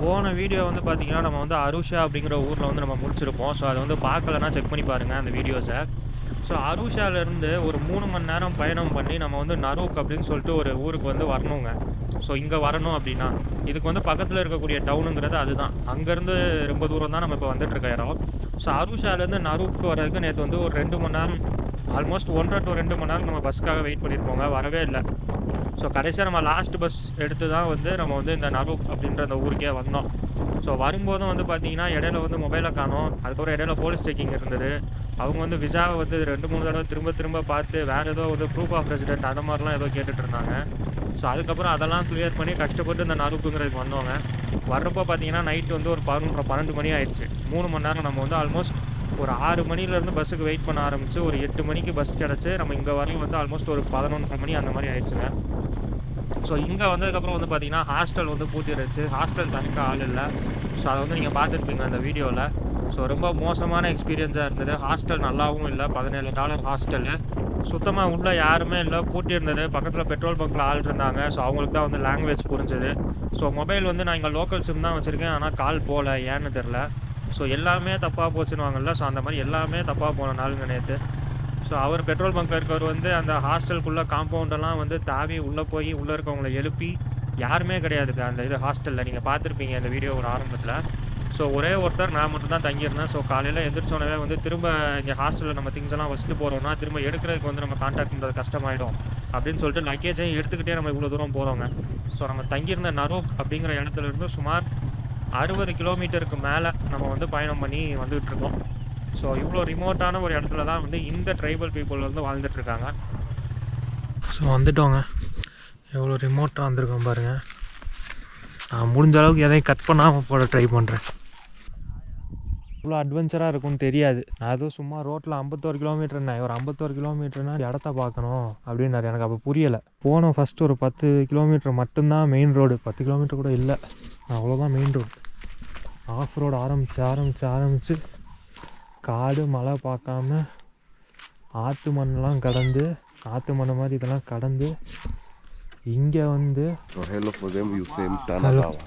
போன வீடியோ வந்து பார்த்திங்கன்னா நம்ம வந்து அருஷா அப்படிங்கிற ஊரில் வந்து நம்ம முடிச்சிருப்போம். ஸோ அதை வந்து பார்க்கலன்னா செக் பண்ணி பாருங்கள் அந்த வீடியோஸை. ஸோ அருஷாவிலேருந்து ஒரு 3 மணி நேரம் பயணம் பண்ணி நம்ம வந்து நரூக் அப்படின்னு சொல்லிட்டு ஒரு ஊருக்கு வந்து வரணுங்க. ஸோ இங்கே வரணும் அப்படின்னா இதுக்கு வந்து பக்கத்தில் இருக்கக்கூடிய டவுனுங்கிறது அதுதான். அங்கேருந்து ரொம்ப தூரம் தான் நம்ம இப்போ வந்துட்டுருக்க இடம். ஸோ அருஷாவிலேருந்து நரூக்கு வர்றதுக்கு நேற்று வந்து ஒரு 2 மணி நேரம், ஆல்மோஸ்ட் 1 to 2 மணி நேரம் நம்ம பஸ்ஸுக்காக வெயிட் பண்ணியிருப்போங்க. வரவே இல்லை. ஸோ கடைசியாக நம்ம லாஸ்ட் பஸ் எடுத்து தான் வந்து நம்ம வந்து இந்த நரூக் அப்படின்ற அந்த ஊருக்கே வந்தோம். ஸோ வரும்போதும் வந்து பார்த்திங்கன்னா இடையில வந்து மொபைலை காணோம். அதுக்கப்புறம் இடையில போலீஸ் செக்கிங் இருந்தது. அவங்க வந்து விசாவை வந்து 2-3 தடவை திரும்ப பார்த்து வேறு ஏதோ வந்து ப்ரூஃப் ஆஃப் ரெசிடென்ட் அந்த மாதிரிலாம் ஏதோ கேட்டுட்டு இருந்தாங்க. ஸோ அதுக்கப்புறம் அதெல்லாம் கிளியர் பண்ணி கஷ்டப்பட்டு இந்த நரூக்குங்கிறதுக்கு வந்தோங்க. வர்றப்போ பார்த்திங்கன்னா நைட்டு வந்து ஒரு 11-12 மணி ஆயிடுச்சு. 3 மணி நேரம் நம்ம வந்து ஆல்மோஸ்ட் ஒரு 6 மணிலேருந்து பஸ்ஸுக்கு வெயிட் பண்ண ஆரம்பிச்சு ஒரு 8 மணிக்கு பஸ் கிடச்சி நம்ம இங்கே வரையும் வந்து ஆல்மோஸ்ட் ஒரு 11 மணி அந்த மாதிரி ஆயிடுச்சுங்க. ஸோ இங்கே வந்ததுக்கப்புறம் வந்து பார்த்திங்கன்னா ஹாஸ்டல் வந்து பூட்டிருந்துச்சு. ஹாஸ்டல் தனிக்க ஆள் இல்லை. ஸோ அதை வந்து நீங்கள் பார்த்துருப்பீங்க அந்த வீடியோவில். ஸோ ரொம்ப மோசமான எக்ஸ்பீரியன்ஸாக இருந்தது. ஹாஸ்டல் நல்லாவும் இல்லை. $17 ஹாஸ்டலு. சுத்தமாக உள்ளே யாருமே இல்லை, பூட்டி இருந்தது. பக்கத்தில் பெட்ரோல் பங்க்கில் ஆள் இருந்தாங்க. ஸோ அவங்களுக்கு தான் வந்து லாங்குவேஜ் புரிஞ்சுது. ஸோ மொபைல் வந்து நான் இங்கே லோக்கல் சிம் தான் வச்சுருக்கேன். ஆனால் கால் போகல, ஏன்னு தெரில. ஸோ எல்லாமே தப்பாக போச்சுன்னுவாங்கல்ல. ஸோ அந்த மாதிரி எல்லாமே தப்பாக போன நாளுங்க நேற்று. ஸோ அவர் பெட்ரோல் பங்க்கில் இருக்கவர் வந்து அந்த ஹாஸ்டலுக்குள்ளே காம்பவுண்டெல்லாம் வந்து தாவி உள்ளே போய் உள்ளே இருக்கவங்கள எழுப்பி யாருமே கிடையாதுங்க அந்த ஹாஸ்டலில். நீங்கள் பார்த்துருப்பீங்க இந்த வீடியோ ஒரு ஆரம்பத்தில். ஸோ ஒரே ஒருத்தர் நான் மட்டும் தான் தங்கியிருந்தேன். ஸோ காலையில் எந்திரிச்சோடனே வந்து திரும்ப இங்கே ஹாஸ்டலில் நம்ம திங்ஸ் எல்லாம் வச்சுட்டு போகிறோம்னா திரும்ப எடுக்கிறதுக்கு வந்து நம்ம கான்டாக்ட் பண்ணுறது கஷ்டமாயிடும் அப்படின்னு சொல்லிட்டு லக்கேஜையும் எடுத்துக்கிட்டே நம்ம இவ்வளோ தூரம் போகிறோங்க. ஸோ நம்ம தங்கியிருந்த நரூக் அப்படிங்கிற இடத்துலேருந்து சுமார் 60 கிலோமீட்டருக்கு மேலே நம்ம வந்து பயணம் பண்ணி வந்துகிட்டு இருக்கோம். ஸோ இவ்வளோ ரிமோட்டான ஒரு இடத்துல தான் வந்து இந்த ட்ரைபல் பீப்புள் வந்து வாழ்ந்துட்டுருக்காங்க. ஸோ வந்துட்டோங்க. எவ்வளோ ரிமோட்டாக வந்திருக்கோம் பாருங்கள். நான் முடிஞ்ச அளவுக்கு எதையும் கட் பண்ணாமல் போட ட்ரை பண்ணுறேன். இவ்வளோ அட்வென்ச்சராக இருக்கும்னு தெரியாது. நான் ஏதோ சும்மா ரோட்டில் 51 கிலோமீட்டர்னேன். ஒரு 51 கிலோமீட்டர்னா இடத்த பார்க்கணும் அப்படின்னாரு. எனக்கு அப்போ புரியலை. போனோம் ஃபஸ்ட்டு ஒரு 10 கிலோமீட்டர் மட்டும்தான் மெயின் ரோடு. 10 கிலோமீட்டர் கூட இல்லை, அவ்வளோதான் மெயின் ரோடு. ஆஃப் ரோடு ஆரம்பித்து காடு மழை பார்க்காம ஆற்று மண்ணெலாம் கடந்து ஆற்று மண் மாதிரி இதெல்லாம் கடந்து இங்கே வந்து So hello for them, you say Mtanabawa.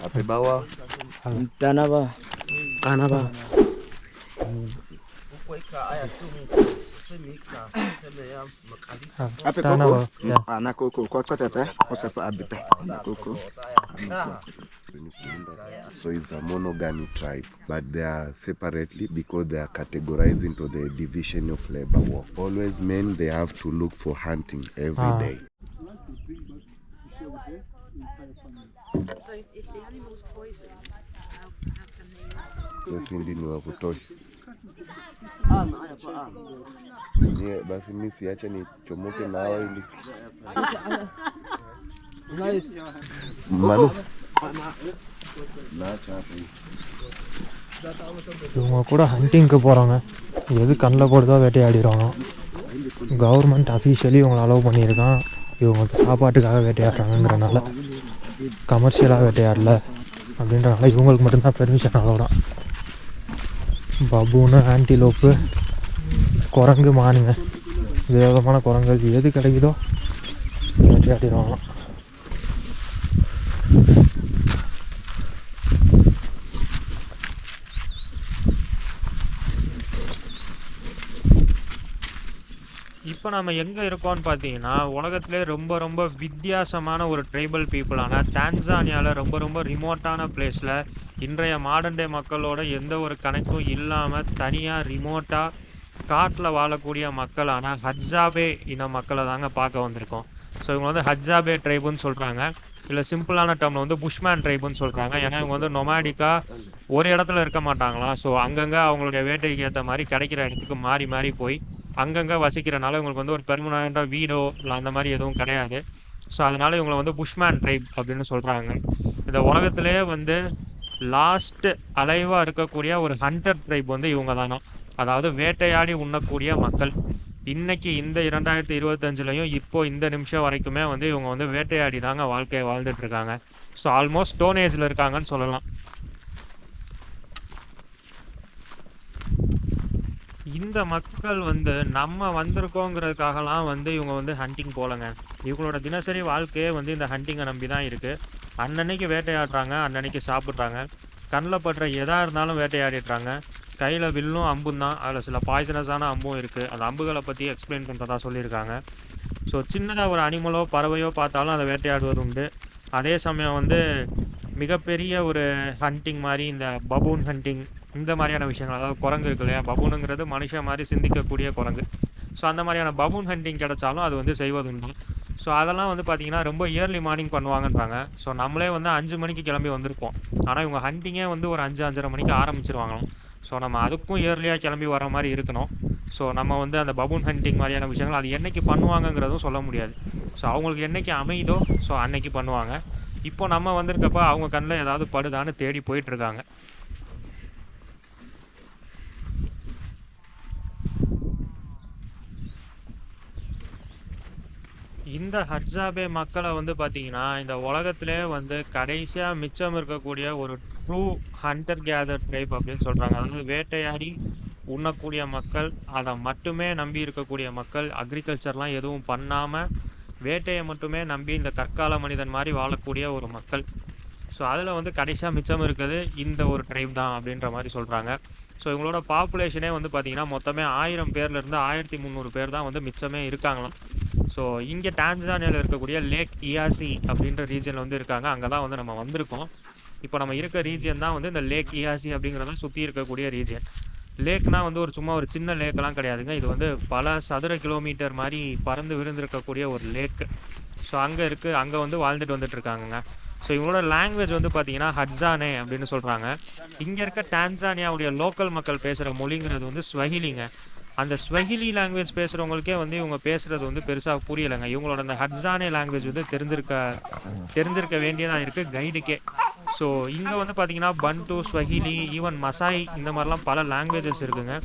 Ape bawa? Mtanabawa. Mtanabawa. Ape Tanawa, koko? yeah. Ana koko. Kwa tata, what's up abita? Koko. So it's a monogamy tribe, but they are separately because they are categorized into the division of labor work. Always men, they have to look for hunting every day. So if the animal's poisoned, how can they... Sasa ndi ni wa kutosha. Nie, basi mimi siache nichomoke na hao ili. Manu. இவங்க கூட ஹண்டிங்க்கு போகிறாங்க. எது கண்ணில் போடுதோ வேட்டையாடிடுவாங்க. Government officially இவங்களை allow பண்ணியிருக்கான். இவங்க சாப்பாட்டுக்காக வேட்டையாடுறாங்கங்கிறனால, கமர்ஷியலாக வேட்டையாடல அப்படின்றனால இவங்களுக்கு மட்டும்தான் பெர்மிஷன் அலோவ்தான். பபூனு, ஆன்டிலோப்பு, குரங்கு, மானுங்க, விதவிதமான குரங்குகள் எது கிடைக்குதோ வேட்டையாடிடுவாங்க. இப்போ நம்ம எங்கே இருக்கோம்னு பார்த்தீங்கன்னா, உலகத்திலே ரொம்ப ரொம்ப வித்தியாசமான ஒரு ட்ரைபல் பீப்புளான டான்சானியாவில் ரொம்ப ரொம்ப ரிமோட்டான பிளேஸில் இன்றைய மாடர்ன் டே மக்களோட எந்த ஒரு கனெக்டும் இல்லாமல் தனியாக ரிமோட்டாக காட்டில் வாழக்கூடிய மக்களான ஹட்ஜாபே இன மக்களை தாங்க பார்க்க வந்திருக்கோம். ஸோ இவங்க வந்து ஹட்ஜாபே ட்ரைபுன்னு சொல்கிறாங்க. இல்லை சிம்பிளான டேர்மில் வந்து புஷ்மேன் ட்ரைபுன்னு சொல்கிறாங்க. ஏன்னா இவங்க வந்து நொமாடிக்காக ஒரு இடத்துல இருக்க மாட்டாங்களாம். ஸோ அங்கங்கே அவங்களுடைய வேட்டைக்கு ஏற்ற மாதிரி கிடைக்கிற இடத்துக்கு மாறி மாறி போய் அங்கங்கே வசிக்கிறனால இவங்களுக்கு வந்து ஒரு பெர்மனண்ட்டாக வீடோ இல்லை அந்த மாதிரி எதுவும் கிடையாது. ஸோ அதனால் இவங்களை வந்து புஷ்மேன் ட்ரைப் அப்படின்னு சொல்கிறாங்க. இந்த உலகத்திலே வந்து லாஸ்ட்டு அலைவாக இருக்கக்கூடிய ஒரு ஹண்டர் ட்ரைப் வந்து இவங்க தானோ, அதாவது வேட்டையாடி உண்ணக்கூடிய மக்கள். இன்றைக்கி இந்த 2025லையும் இப்போது இந்த நிமிஷம் வரைக்குமே வந்து இவங்க வந்து வேட்டையாடி தாங்க வாழ்க்கையை வாழ்ந்துட்டுருக்காங்க. ஸோ ஆல்மோஸ்ட் ஸ்டோன் ஏஜில் இருக்காங்கன்னு சொல்லலாம். இந்த மக்கள் வந்து நம்ம வந்திருக்கோங்கிறதுக்காகலாம் வந்து இவங்க வந்து ஹண்டிங் போகலங்க. இவங்களோட தினசரி வாழ்க்கையே வந்து இந்த ஹண்டிங்கை நம்பி தான் இருக்குது. அன்னன்னைக்கு வேட்டையாடுறாங்க, அன்னன்னைக்கு சாப்பிட்றாங்க, கண்ணில் படுற எதாக இருந்தாலும் வேட்டையாடிடுறாங்க. கையில் வில்லும் அம்பும் தான், அதில் சில பாய்சனஸான அம்பும் இருக்குது. அந்த அம்புகளை பற்றி எக்ஸ்பிளைன் பண்ணுறதா சொல்லியிருக்காங்க. ஸோ சின்னதாக ஒரு அனிமலோ பறவையோ பார்த்தாலும் அதை வேட்டையாடுவது உண்டு. அதே சமயம் வந்து மிகப்பெரிய ஒரு ஹண்டிங் மாதிரி இந்த பபூன் ஹண்டிங் இந்த மாதிரியான விஷயங்கள், அதாவது குரங்கு இருக்கு இல்லையா, பபூனுங்கிறது மனுஷன் மாதிரி சிந்திக்கக்கூடிய குரங்கு. ஸோ அந்த மாதிரியான பபூன் ஹண்டிங் கிடச்சாலும் அது வந்து செய்வதுண்டு. ஸோ அதெல்லாம் வந்து பார்த்திங்கன்னா ரொம்ப இயர்லி மார்னிங் பண்ணுவாங்கன்றாங்க. ஸோ நம்மளே வந்து 5 மணிக்கு கிளம்பி வந்திருப்போம். ஆனால் இவங்க ஹண்டிங்கே வந்து ஒரு 5-5:30 மணிக்கு ஆரம்பிச்சிருவாங்களாம். ஸோ நம்ம அதுக்கும் இயர்லியாக கிளம்பி வர மாதிரி இருக்கணும். ஸோ நம்ம வந்து அந்த பபூன் ஹண்டிங் மாதிரியான விஷயங்கள் அது என்றைக்கு பண்ணுவாங்கங்கிறதும் சொல்ல முடியாது. ஸோ அவங்களுக்கு என்றைக்கு அமையுதோ ஸோ அன்னைக்கு பண்ணுவாங்க. இப்போ நம்ம வந்திருக்கப்ப அவங்க கண்ணில் ஏதாவது படுதான்னு தேடி போயிட்டுருக்காங்க. இந்த ஹட்ஜாபே மக்களை வந்து பார்த்திங்கன்னா இந்த உலகத்திலே வந்து கடைசியாக மிச்சம் இருக்கக்கூடிய ஒரு ட்ரூ ஹண்டர் கேதர் ட்ரைப் அப்படின்னு சொல்கிறாங்க. அதாவது வேட்டையாடி உண்ணக்கூடிய மக்கள், அதை மட்டுமே நம்பி இருக்கக்கூடிய மக்கள், அக்ரிகல்ச்சர்லாம் எதுவும் பண்ணாமல் வேட்டையை மட்டுமே நம்பி இந்த கற்கால மனிதன் மாதிரி வாழக்கூடிய ஒரு மக்கள். ஸோ அதில் வந்து கடைசியாக மிச்சம் இருக்குது இந்த ஒரு ட்ரைப் தான் அப்படின்ற மாதிரி சொல்கிறாங்க. ஸோ இவங்களோட பாப்புலேஷனே வந்து பார்த்திங்கன்னா மொத்தமே 1000 பேர்லேருந்து 1300 பேர் தான் வந்து மிச்சமே இருக்காங்களாம். ஸோ இங்கே டான்சானியாவில் இருக்கக்கூடிய லேக் இயாசி அப்படின்ற ரீஜனில் வந்து இருக்காங்க. அங்கே தான் வந்து நம்ம வந்திருக்கோம். இப்போ நம்ம இருக்க ரீஜியன் தான் வந்து இந்த லேக் இயாசி அப்படிங்கிறத சுற்றி இருக்கக்கூடிய ரீஜியன். லேக்னால் வந்து சும்மா ஒரு சின்ன லேக்கெல்லாம் கிடையாதுங்க. இது வந்து பல சதுர கிலோமீட்டர் மாதிரி பறந்து விருந்திருக்கக்கூடிய ஒரு லேக்கு. ஸோ அங்கே இருக்குது, அங்கே வந்து வாழ்ந்துட்டு வந்துட்டுருக்காங்கங்க. ஸோ இவங்களோட லாங்குவேஜ் வந்து பார்த்திங்கன்னா ஹட்ஜானே அப்படின்னு சொல்கிறாங்க. இங்கே இருக்க டான்சானியாவுடைய லோக்கல் மக்கள் பேசுகிற மொழிங்கிறது வந்து ஸ்வஹிலிங்க. அந்த ஸ்வஹிலி லாங்குவேஜ் பேசுகிறவங்களுக்கே வந்து இவங்க பேசுகிறது வந்து பெருசாக புரியலைங்க. இவங்களோட அந்த ஹட்ஜானே லாங்குவேஜ் வந்து தெரிஞ்சிருக்க வேண்டியதாக இருக்குது கைடுக்கே. ஸோ இங்கே வந்து பார்த்திங்கன்னா பன்டு, ஸ்வஹிலி, ஈவன் மசாய் இந்த மாதிரிலாம் பல லாங்குவேஜஸ் இருக்குதுங்க.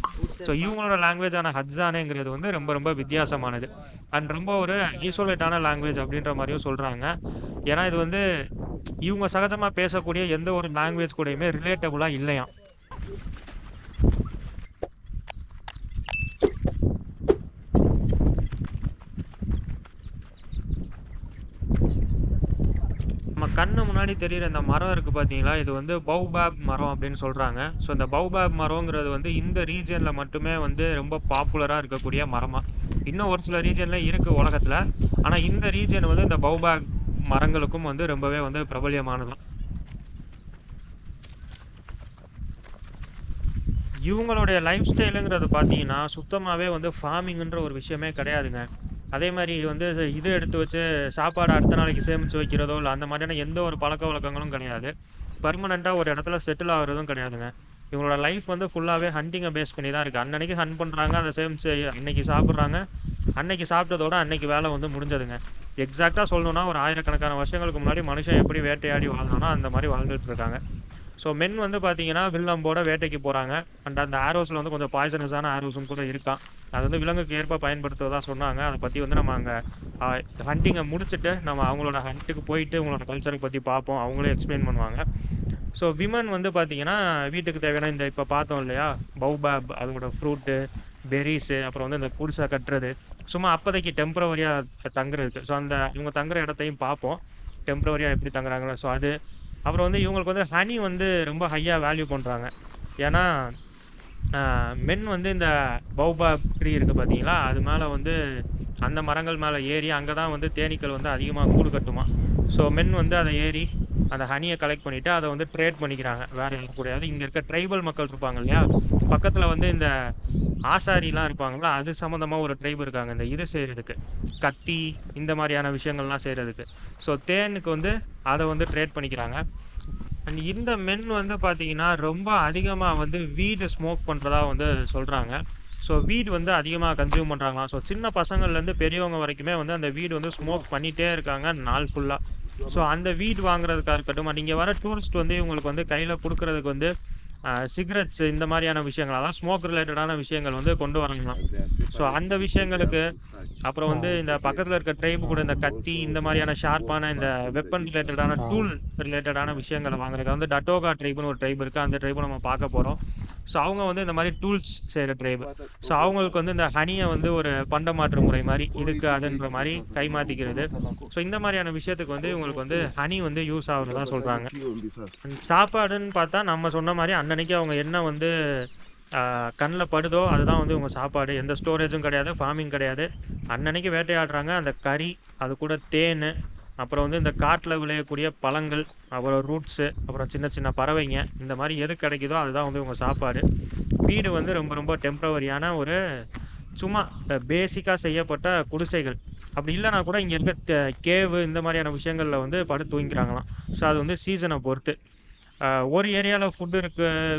ஸோ இவங்களோட லாங்குவேஜான ஹட்ஜானேங்கிறது வந்து ரொம்ப ரொம்ப வித்தியாசமானது அண்ட் ரொம்ப ஒரு ஐசோலேட்டான லாங்குவேஜ் அப்படின்ற மாதிரியும் சொல்கிறாங்க. ஏன்னா இது வந்து இவங்க சகஜமாக பேசக்கூடிய எந்த ஒரு லாங்குவேஜ் கூடயுமே ரிலேட்டபுளாக இல்லையாம். கண்ணு முன்னாடி தெரியிற இந்த மரம் இருக்குது பார்த்தீங்களா, இது வந்து பௌபாப் மரம் அப்படின்னு சொல்கிறாங்க. ஸோ இந்த பௌபாப் மரங்கிறது வந்து இந்த ரீஜியனில் மட்டுமே வந்து ரொம்ப பாப்புலராக இருக்கக்கூடிய மரமாக. இன்னும் ஒரு சில ரீஜியனில் இருக்குது உலகத்தில். ஆனால் இந்த ரீஜியன் வந்து இந்த பௌபாப் மரங்களுக்கும் வந்து ரொம்பவே வந்து பிரபல்யமானதான். இவங்களுடைய லைஃப் ஸ்டைலுங்கிறது பார்த்தீங்கன்னா சுத்தமாகவே வந்து ஃபார்மிங்குன்ற ஒரு விஷயமே கிடையாதுங்க. அதே மாதிரி வந்து இது எடுத்து வச்சு சாப்பாடு அடுத்த நாளைக்கு சேமித்து வைக்கிறதோ இல்லை அந்த மாதிரியான எந்த ஒரு பழக்க வழக்கங்களும் கிடையாது. பர்மனெண்ட்டாக ஒரு இடத்துல செட்டில் ஆகுறதும் கிடையாதுங்க. இவங்களோட லைஃப் வந்து ஃபுல்லாகவே ஹண்டிங்கை பேஸ் பண்ணி தான் இருக்குது. அன்னன்னைக்கு ஹண்ட் பண்ணுறாங்க, அதை சேமித்து அன்னைக்கு சாப்பிட்றாங்க. அன்னைக்கு சாப்பிட்டதோட அன்னைக்கு வேலை வந்து முடிஞ்சதுங்க. எக்ஸாக்டாக சொல்லணும்னா ஒரு ஆயிரக்கணக்கான வருஷங்களுக்கு முன்னாடி மனுஷன் எப்படி வேட்டையாடி வாழ்ந்தானோ அந்த மாதிரி வாழ்ந்துட்டு இருக்காங்க. ஸோ மென் வந்து பார்த்தீங்கன்னா வில்லம்போட வேட்டைக்கு போகிறாங்க. அண்ட் அந்த ஆரோஸில் வந்து கொஞ்சம் பாய்சனஸான ஆரோஸும் கூட இருக்கான். அது வந்து விலங்குக்கு ஏற்ப பயன்படுத்துவதாக சொன்னாங்க. அதை பற்றி வந்து நம்ம அங்கே ஹண்டிங்கை முடிச்சுட்டு நம்ம அவங்களோட ஹண்ட்டுக்கு போயிட்டு உங்களோட கல்ச்சரை பற்றி பார்ப்போம். அவங்களே எக்ஸ்பிளைன் பண்ணுவாங்க. ஸோ விமன் வந்து பார்த்தீங்கன்னா வீட்டுக்கு தேவையான இந்த இப்போ பார்த்தோம் இல்லையா பௌபாப், அதோட ஃப்ரூட்டு, பெரிஸு, அப்புறம் வந்து இந்த குடிசை கட்டுறது, சும்மா அப்போதைக்கு டெம்பரவரியாக தங்குறதுக்கு. ஸோ அந்த இவங்க தங்குற இடத்தையும் பார்ப்போம், டெம்பரவரியாக எப்படி தங்குறாங்களோ. ஸோ அது அப்புறம் வந்து இவங்களுக்கு வந்து ஹனி வந்து ரொம்ப ஹையாக வேல்யூ பண்ணுறாங்க. ஏன்னா மென் வந்து இந்த பௌபாப் ட்ரீ இருக்குது பார்த்தீங்களா, அது மேலே வந்து அந்த மரங்கள் மேலே ஏறி அங்கே தான் வந்து தேனீக்கள் வந்து அதிகமாக கூடு கட்டுமா. ஸோ மென் வந்து அதை ஏறி அந்த ஹனியை கலெக்ட் பண்ணிவிட்டு அதை வந்து ட்ரேட் பண்ணிக்கிறாங்க வேறு யாரும் கூடாது. இங்கே இருக்க ட்ரைபல் மக்கள் இருப்பாங்க இல்லையா, பக்கத்தில் வந்து இந்த ஆசாரிலாம் இருப்பாங்களா, அது சம்மந்தமாக ஒரு ட்ரைப் இருக்காங்க இந்த இது செய்கிறதுக்கு, கத்தி இந்த மாதிரியான விஷயங்கள்லாம் செய்கிறதுக்கு. ஸோ தேனுக்கு வந்து அதை வந்து ட்ரேட் பண்ணிக்கிறாங்க. அண்ட் இந்த மென் வந்து பார்த்தீங்கன்னா ரொம்ப அதிகமாக வந்து வீடு ஸ்மோக் பண்ணுறதா வந்து சொல்கிறாங்க. ஸோ வீடு வந்து அதிகமாக கன்சியூம் பண்ணுறாங்களாம். ஸோ சின்ன பசங்கள்லேருந்து பெரியவங்க வரைக்குமே வந்து அந்த வீடு வந்து ஸ்மோக் பண்ணிகிட்டே இருக்காங்க நாள் ஃபுல்லாக. ஸோ அந்த வீடு வாங்குறதுக்காக இருக்கட்டும், அண்ட் இங்கே வர டூரிஸ்ட் வந்து இவங்களுக்கு வந்து கையில் கொடுக்குறதுக்கு வந்து சிகரெட்ஸ் இந்த மாதிரியான விஷயங்கள், அதாவது ஸ்மோக் ரிலேட்டடான விஷயங்கள் வந்து கொண்டு வரலாம். ஸோ அந்த விஷயங்களுக்கு அப்புறம் வந்து இந்த பக்கத்தில் இருக்க ட்ரைபு கூட இந்த கத்தி இந்த மாதிரியான ஷார்ப்பான இந்த வெப்பன் ரிலேட்டடான டூல் ரிலேட்டடான விஷயங்களை வாங்குறது வந்து டட்டோகா ட்ரைபுன்னு ஒரு ட்ரைப் இருக்குது. அந்த ட்ரைபு நம்ம பார்க்க போகிறோம். ஸோ அவங்க வந்து இந்த மாதிரி டூல்ஸ் செய்கிற ட்ரைபு. ஸோ அவங்களுக்கு வந்து இந்த ஹனியை வந்து ஒரு பண்டமாற்று முறை மாதிரி இதுக்கு அதுன்ற மாதிரி கைமாற்றிக்கிறது. ஸோ இந்த மாதிரியான விஷயத்துக்கு வந்து இவங்களுக்கு வந்து ஹனி வந்து யூஸ் ஆகுறதா சொல்கிறாங்க. சாப்பாடுன்னு பார்த்தா நம்ம சொன்ன மாதிரி அன்னன்னைக்கு அவங்க என்ன வந்து கண்ணில் படுதோ அதுதான் வந்து இவங்க சாப்பாடு. எந்த ஸ்டோரேஜும் கிடையாது, ஃபார்மிங் கிடையாது. அன்னன்னைக்கு வேட்டையாடுறாங்க. அந்த கறி, அது கூட தேன், அப்புறம் வந்து இந்த காட்டில் விளையக்கூடிய பழங்கள், அப்புறம் ரூட்ஸு, அப்புறம் சின்ன சின்ன பறவைங்க, இந்த மாதிரி எது கிடைக்குதோ அதுதான் வந்து இவங்க சாப்பாடு. வீடு வந்து ரொம்ப ரொம்ப டெம்பரவரியான ஒரு சும்மா பேசிக்காக செய்யப்பட்ட குடிசைகள். அப்படி இல்லைனா கூட இங்கே இருக்க கேவு இந்த மாதிரியான விஷயங்களில் வந்து படுத்து தூங்கிக்கிறாங்களாம். ஸோ அது வந்து சீசனை பொறுத்து. ஒரு ஏரியாவில்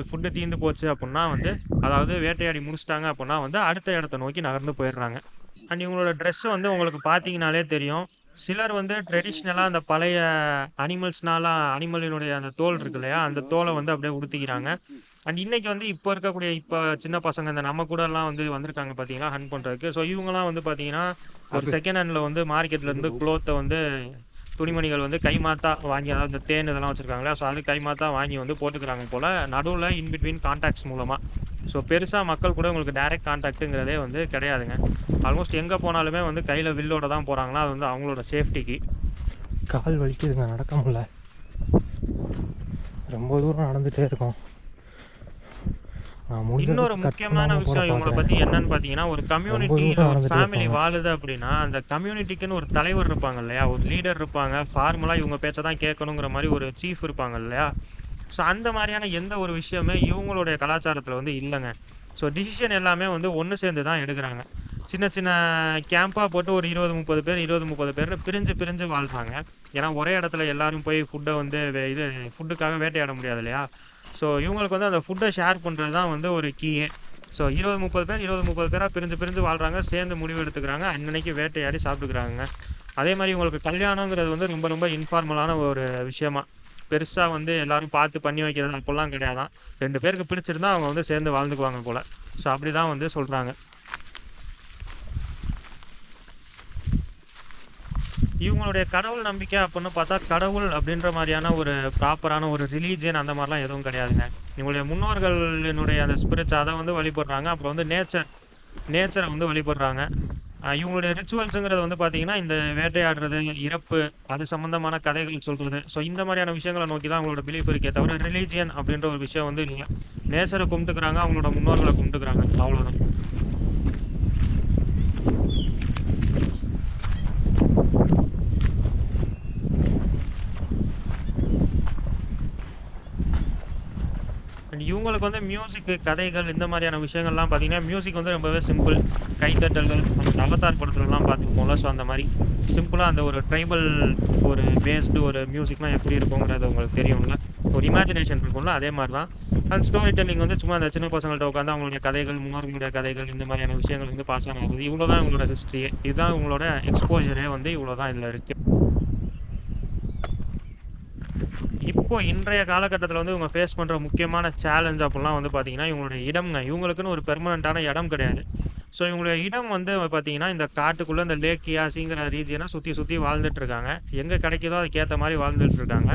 ஃபுட்டு தீர்ந்து போச்சு அப்படின்னா வந்து, அதாவது வேட்டையாடி முடிச்சிட்டாங்க அப்படின்னா வந்து அடுத்த இடத்த நோக்கி நகர்ந்து போயிடுறாங்க. அண்ட் இவங்களோட ட்ரெஸ்ஸு வந்து உங்களுக்கு பார்த்தீங்கனாலே தெரியும். சிலர் வந்து ட்ரெடிஷ்னலாக அந்த பழைய அனிமலினுடைய அந்த தோல் இருக்கு இல்லையா, அந்த தோலை வந்து அப்படியே உடுத்திக்கிறாங்க. அண்ட் இன்றைக்கி வந்து இப்போ சின்ன பசங்க இந்த நம்ம கூடலாம் வந்து வந்திருக்காங்க பார்த்தீங்கன்னா ஹண்ட் பண்ணுறதுக்கு. ஸோ இவங்கலாம் வந்து பார்த்தீங்கன்னா ஒரு செகண்ட் ஹேண்டில் வந்து மார்க்கெட்லேருந்து க்ளோத்தை வந்து துணிமணிகள் வந்து கைமாத்தா வாங்கி, அதாவது இந்த தேன் இதெல்லாம் வச்சுருக்காங்களா, ஸோ அது கைமாத்தா வாங்கி வந்து போட்டுக்கிறாங்க போல் நடுவில் இன்பிட்வீன் கான்டாக்ட்ஸ் மூலமாக. ஸோ பெருசாக மக்கள் கூட உங்களுக்கு டைரக்ட் கான்டாக்ட்டுங்கிறதே வந்து கிடையாதுங்க. ஆல்மோஸ்ட் எங்கே போனாலுமே வந்து கையில் வில்லோட தான் போகிறாங்களா, அது வந்து அவங்களோட சேஃப்டிக்கு. கால் வலிக்குதுங்க, நடக்க முடியல, ரொம்ப தூரம் நடந்துகிட்டே இருக்கோம். இன்னொரு முக்கியமான விஷயம் இவங்களை பற்றி என்னன்னு பார்த்தீங்கன்னா, ஒரு கம்யூனிட்டியில் ஒரு ஃபேமிலி வாழுது அப்படின்னா அந்த கம்யூனிட்டிக்குன்னு ஒரு தலைவர் இருப்பாங்க இல்லையா, ஒரு லீடர் இருப்பாங்க. ஃபார்மலாக இவங்க பேச்சை தான் கேட்கணுங்கிற மாதிரி ஒரு சீஃப் இருப்பாங்க இல்லையா. ஸோ அந்த மாதிரியான எந்த ஒரு விஷயமே இவங்களுடைய கலாச்சாரத்தில் வந்து இல்லைங்க. ஸோ டிசிஷன் எல்லாமே வந்து ஒன்று சேர்ந்து தான் எடுக்கிறாங்க. சின்ன சின்ன கேம்பாக போட்டு ஒரு 20-30 பேர் பிரிஞ்சு வாழ்கிறாங்க. ஏன்னா ஒரே இடத்துல எல்லாரும் போய் ஃபுட்டை வந்து ஃபுட்டுக்காக வேட்டையாட முடியாது இல்லையா. ஸோ இவங்களுக்கு வந்து அந்த ஃபுட்டை ஷேர் பண்ணுறது தான் வந்து ஒரு கீயே. ஸோ 20-30 பேராக பிரிஞ்சு வாழ்கிறாங்க, சேர்ந்து முடிவு எடுத்துக்கிறாங்க, அன்னைக்கு வேட்டையாடி சாப்பிட்டுக்கிறாங்க. அதே மாதிரி இவங்களுக்கு கல்யாணங்கிறது வந்து ரொம்ப ரொம்ப இன்ஃபார்மலான ஒரு விஷயமா, பெருசாக வந்து எல்லோரும் பார்த்து பண்ணி வைக்கிறது அப்போல்லாம் கிடையாதான். 2 பேருக்கு பிடிச்சிருந்தா அவங்க வந்து சேர்ந்து வாழ்ந்துக்குவாங்க போல். ஸோ அப்படி தான் வந்து சொல்கிறாங்க. இவங்களுடைய கடவுள் நம்பிக்கை அப்படின்னு பார்த்தா கடவுள் அப்படின்ற மாதிரியான ஒரு ப்ராப்பரான ஒரு ரிலீஜியன் அந்த மாதிரிலாம் எதுவும் கிடையாதுங்க. இவங்களுடைய முன்னோர்களினுடைய அந்த ஸ்பிரிட்ஸ் அதை வந்து வழிபடுறாங்க. அப்புறம் வந்து நேச்சரை வந்து வழிபடுறாங்க. இவங்களுடைய ரிச்சுவல்ஸுங்கிறது வந்து பார்த்தீங்கன்னா, இந்த வேட்டையாடுறது, இறப்பு, அது சம்மந்தமான கதைகள் சொல்றது. ஸோ இந்த மாதிரியான விஷயங்கள நோக்கி தான் அவங்களோட பிலீஃப் இருக்கே தவிர, ரிலீஜியன் அப்படின்ற ஒரு விஷயம் வந்து இல்ல. நேச்சர கும்பிட்டுக்கிறாங்க, அவங்களோட முன்னோர்கள கும்பிட்டுக்கிறாங்க. அவ்வளோதான். அண்ட் இவங்களுக்கு வந்து மியூசிக்கு, கதைகள் இந்த மாதிரியான விஷயங்கள்லாம் பார்த்தீங்கன்னா, மியூசிக் வந்து ரொம்பவே சிம்பிள். கைத்தட்டல்கள், நம்ம அவதார் படத்துலலாம் பார்த்துருப்போம்ல. ஸோ அந்த மாதிரி சிம்பிளாக அந்த ஒரு ட்ரைபல் ஒரு பேஸ்டு ஒரு மியூசிக்லாம் எப்படி இருக்குங்கிறது உங்களுக்கு தெரியும்ல. ஒரு இமேஜினேஷன் இருக்கும்ல, அதே மாதிரி தான். அண்ட் ஸ்டோரி டெல்லிங் வந்து சும்மா அந்த சின்ன பசங்கள்ட்ட உட்காந்து அவங்களுடைய கதைகள், முன்னோர்களுடைய கதைகள், இந்த மாதிரியான விஷயங்கள் வந்து பாஸ் ஆன் ஆகுது. இவ்வளோ தான் இவங்களோட ஹிஸ்ட்ரியே. இதுதான் இவங்களோட எக்ஸ்போஜரே வந்து இவ்வளோ தான் இதில் இருக்குது. இப்போ இன்றைய காலகட்டத்தில் வந்து இவங்க ஃபேஸ் பண்ணுற முக்கியமான சேலஞ்ச் அப்படிலாம் வந்து பார்த்தீங்கன்னா, இவங்களுடைய இடம்ங்க. இவங்களுக்குன்னு ஒரு பெர்மனண்ட்டான இடம் கிடையாது. ஸோ இவங்களுடைய இடம் வந்து பார்த்தீங்கன்னா, இந்த காட்டுக்குள்ளே இந்த லேக் கியாசிங்கிற ரீஜியனை சுற்றி சுற்றி வாழ்ந்துட்டு இருக்காங்க. எங்கே கிடைக்குதோ அதுக்கேற்ற மாதிரி வாழ்ந்துட்டு இருக்காங்க.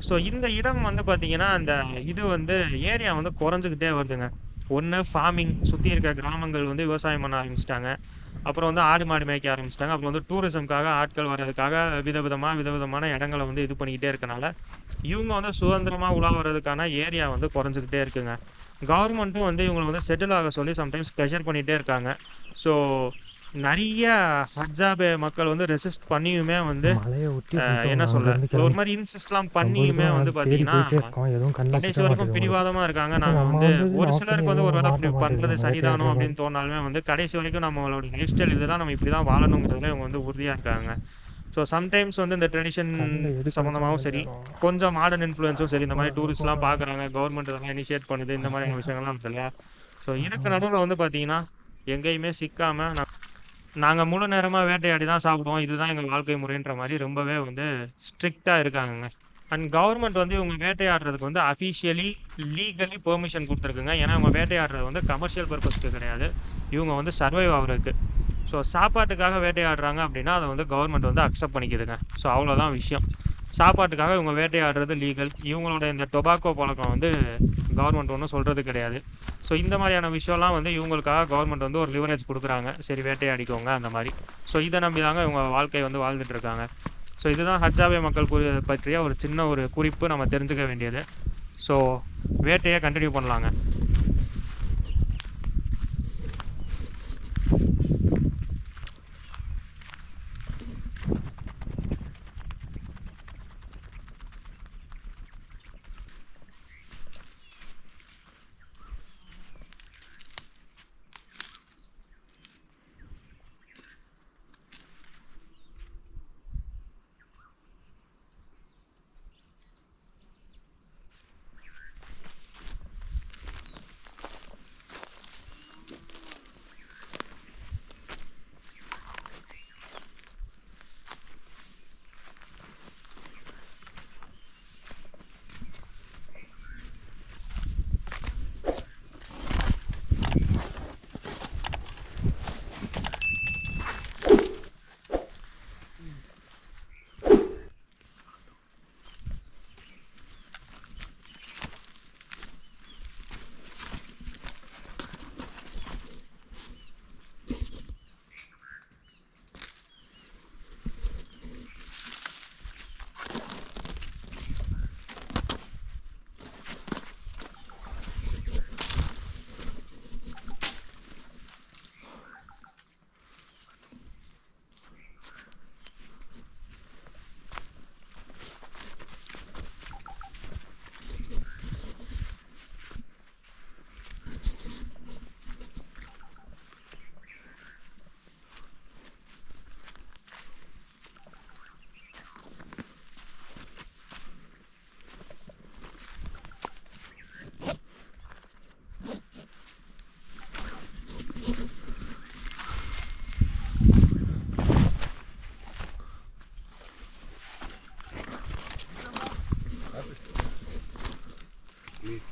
ஸோ இந்த இடம் வந்து பார்த்தீங்கன்னா, அந்த இது வந்து ஏரியா வந்து குறைஞ்சிக்கிட்டே வருதுங்க. ஒன்று ஃபார்மிங், சுற்றி இருக்க கிராமங்கள் வந்து விவசாயம் பண்ண ஆரம்பிச்சிட்டாங்க. அப்புறம் வந்து ஆடு மாடு மேய்க்க ஆரம்பிச்சிட்டாங்க. அப்புறம் வந்து டூரிசம்காக ஆட்கள் வர்றதுக்காக விதவிதமான இடங்களை வந்து இது பண்ணிக்கிட்டே இருக்கனால, இவங்க வந்து சுதந்திரமாக உலா வர்றதுக்கான ஏரியா வந்து குறைஞ்சிக்கிட்டே இருக்குங்க. கவர்மெண்ட்டும் வந்து இவங்களை வந்து செட்டில் ஆக சொல்லி சம்டைம்ஸ் ப்ரெஷர் பண்ணிகிட்டே இருக்காங்க. ஸோ நிறைய ஹட்ஜாபே மக்கள் வந்து ரெசிஸ்ட் பண்ணியுமே வந்து மலையை ஒட்டி என்ன சொல்ல, ஒரு மாதிரி இன்சிஸ்ட்லாம் பண்ணியுமே வந்து பார்த்தீங்கன்னா, எதுவும் கண்ணில் கடைசி வரைக்கும் பிடிவாதமாக இருக்காங்க. நாங்கள் வந்து ஒரு சிலருக்கு வந்து ஒரு வேளை அப்படி பண்ணுறது சரிதானோ அப்படின்னு தோணாலுமே வந்து கடைசி வரைக்கும் நம்மளோட லைஃப் ஸ்டைல் இதுதான், நம்ம இப்படி தான் வாழணுங்கிறதுல இவங்க வந்து உறுதியாக இருக்காங்க. ஸோ சம்டைம்ஸ் வந்து இந்த ட்ரெடிஷன் சம்மந்தமாகவும் சரி, கொஞ்சம் மாடர்ன் இன்ஃப்ளூயன்ஸும் சரி, இந்த மாதிரி டூரிஸ்ட்லாம் பார்க்குறாங்க, கவர்மெண்ட் இதெல்லாம் இனிஷியேட் பண்ணுது, இந்த மாதிரியான விஷயங்கள்லாம் இருக்கு இல்லையா. ஸோ இதுக்கு நடுவில் வந்து பார்த்தீங்கன்னா, எங்கேயுமே சிக்காமல் நாங்கள் முழு நேரமாக வேட்டையாடி தான் சாப்பிடுவோம், இதுதான் எங்கள் வாழ்க்கை முறைன்ற மாதிரி ரொம்பவே வந்து ஸ்ட்ரிக்டாக இருக்காங்கங்க. அண்ட் கவர்மெண்ட் வந்து இவங்க வேட்டையாடுறதுக்கு வந்து அஃபிஷியலி லீகலி பெர்மிஷன் கொடுத்துருக்குங்க. ஏன்னா இவங்க வேட்டையாடுறது வந்து கமர்ஷியல் பர்பஸ்க்கு கிடையாது, இவங்க வந்து சர்வைவ் ஆகிறதுக்கு. ஸோ சாப்பாட்டுக்காக வேட்டையாடுறாங்க அப்படின்னா அதை வந்து கவர்மெண்ட் வந்து அக்செப்ட் பண்ணிக்குதுங்க. ஸோ அவ்வளோதான் விஷயம். சாப்பாட்டுக்காக இவங்க வேட்டையாடுறது லீகல். இவங்களோட இந்த டொபாக்கோ பழக்கம் வந்து கவர்மெண்ட் ஒன்றும் சொல்கிறது கிடையாது. ஸோ இந்த மாதிரியான விஷயம்லாம் வந்து இவங்களுக்காக கவர்மெண்ட் வந்து ஒரு லிவரேஜ் கொடுக்குறாங்க. சரி வேட்டையாடிக்கோங்க அந்த மாதிரி. ஸோ இதை நம்பி தாங்க இவங்க வாழ்க்கை வந்து வாழ்ந்துட்டு இருக்காங்க. ஸோ இதுதான் ஹட்ஜாபே மக்கள் பற்றிய ஒரு சின்ன ஒரு குறிப்பு நம்ம தெரிஞ்சுக்க வேண்டியது. ஸோ வேட்டையை கண்டினியூ பண்ணலாங்க.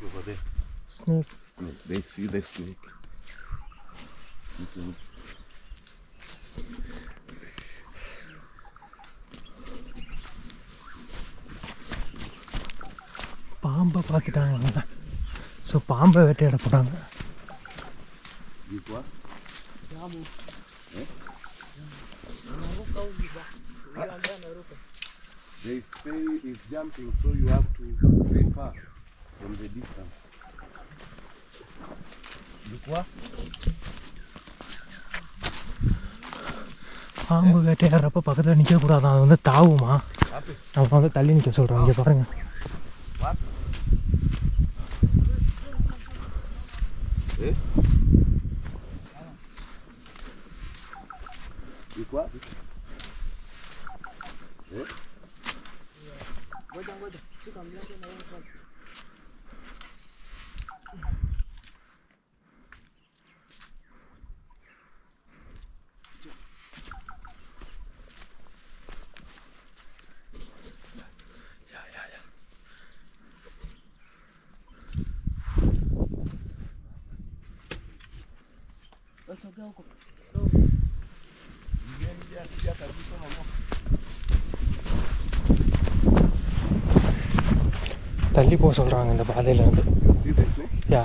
Over there. Snake. Snake. They see the snake. You can... பாம்பை பார்த்துட்டாங்க. ஸோ பாம்பை வேட்டையாட போகிறாங்க. They say it's jumping, so you have to stay far from the distance. பாம்பு வேட்டையாடுறப்ப பக்கத்தில் நிற்கக்கூடாதான், அது வந்து தாவுமா. நம்ம வந்து தள்ளி நிற்க சொல்கிறோம். இங்கே பாருங்கள். தள்ளி போக சொல்கிறாங்க இந்த பாதையிலேருந்து. See the snake? Yeah.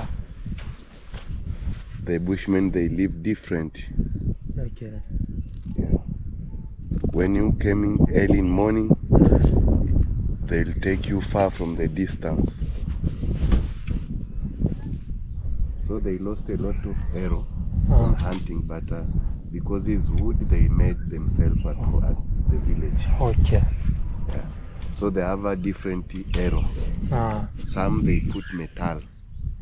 The bushmen, they live different. Okay. Yeah. When you came in early in morning, they'll take you far from the distance. So they lost a lot of arrow on hunting, but because it's wood, they made themselves at the village. Okay. Yeah. So they have a different arrow. Some they put metal,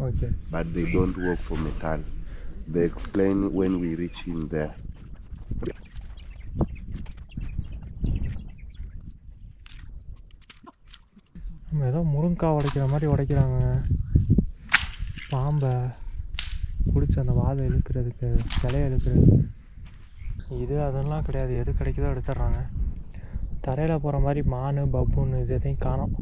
okay. but they don't work for metal. They explain when we reach in there. நம்ம ஏதோ முருங்காய் உடைக்கிற மாதிரி உடைக்கிறாங்க. பாம்பை பிடிச்சி அந்த வாதை இழுக்கிறதுக்கு, கிளைய இழுக்கிறது. இது அதெல்லாம் கிடையாது, எது கிடைக்குதோ எடுத்துட்றாங்க. தரையில் போகிற மாதிரி மான், பப்புன்னு இது எதையும் காணோம்.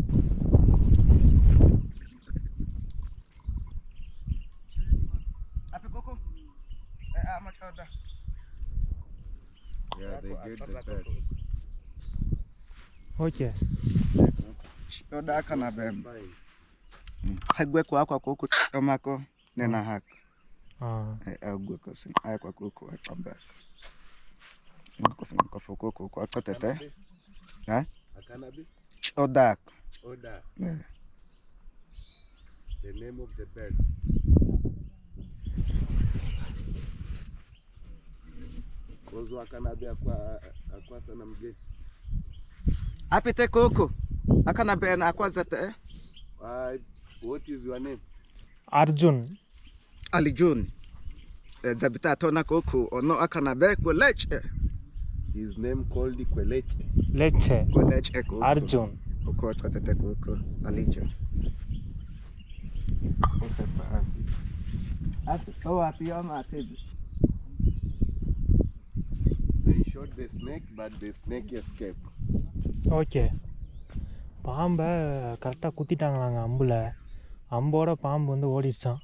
Okay. Oda aka na bem. Agwe kwa koko tomako nena hak. Agwe ko sin ay kwa koko atamba. Ko koko ko atete. Ha? Akanabi? Odak. Oda. Yeah. The name of the bird. Kozo akanabi akwa sana mgeni. Apite koko. Akana bem akwa zete. What is your name? Arjun. Alijun. Zabita tona koko ono akana be ko leche. His name called Kweleche. Leche. Ko leche koko. Arjun. Koko atete koko. Alijun. Osepa. Atiyama atibi. They shot the snake, but the snake escaped. Okay. பாம்பை கரெக்டாக குத்திட்டாங்களாங்க அம்பில். அம்போட பாம்பு வந்து ஓடிடுச்சான்.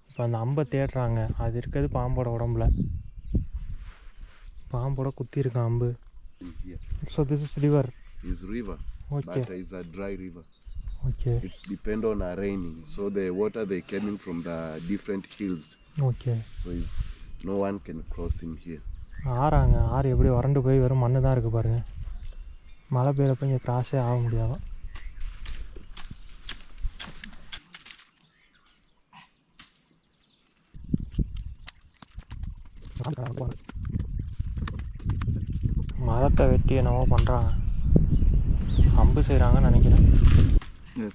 இப்போ அந்த அம்பை தேடுறாங்க. அது இருக்கிறது பாம்போட உடம்புல. பாம்போட குத்தி இருக்கான் அம்பு. So this is river. Is river, Okay. but it's a dry river. Okay. It's depend on a raining, so the water they coming from the different hills. Okay. So it's no one can cross in here. ஆறாங்க. ஆறு எப்படி வறண்டு போய் வெறும் மண்ணு தான் இருக்குது பாருங்கள். மழை பெய்யறப்ப இங்கே கிராஸே ஆக முடியாதான். மரத்தை வெட்டி என்னவோ பண்ணுறாங்க. அம்பு செய்கிறாங்கன்னு நினைக்கிறேன்.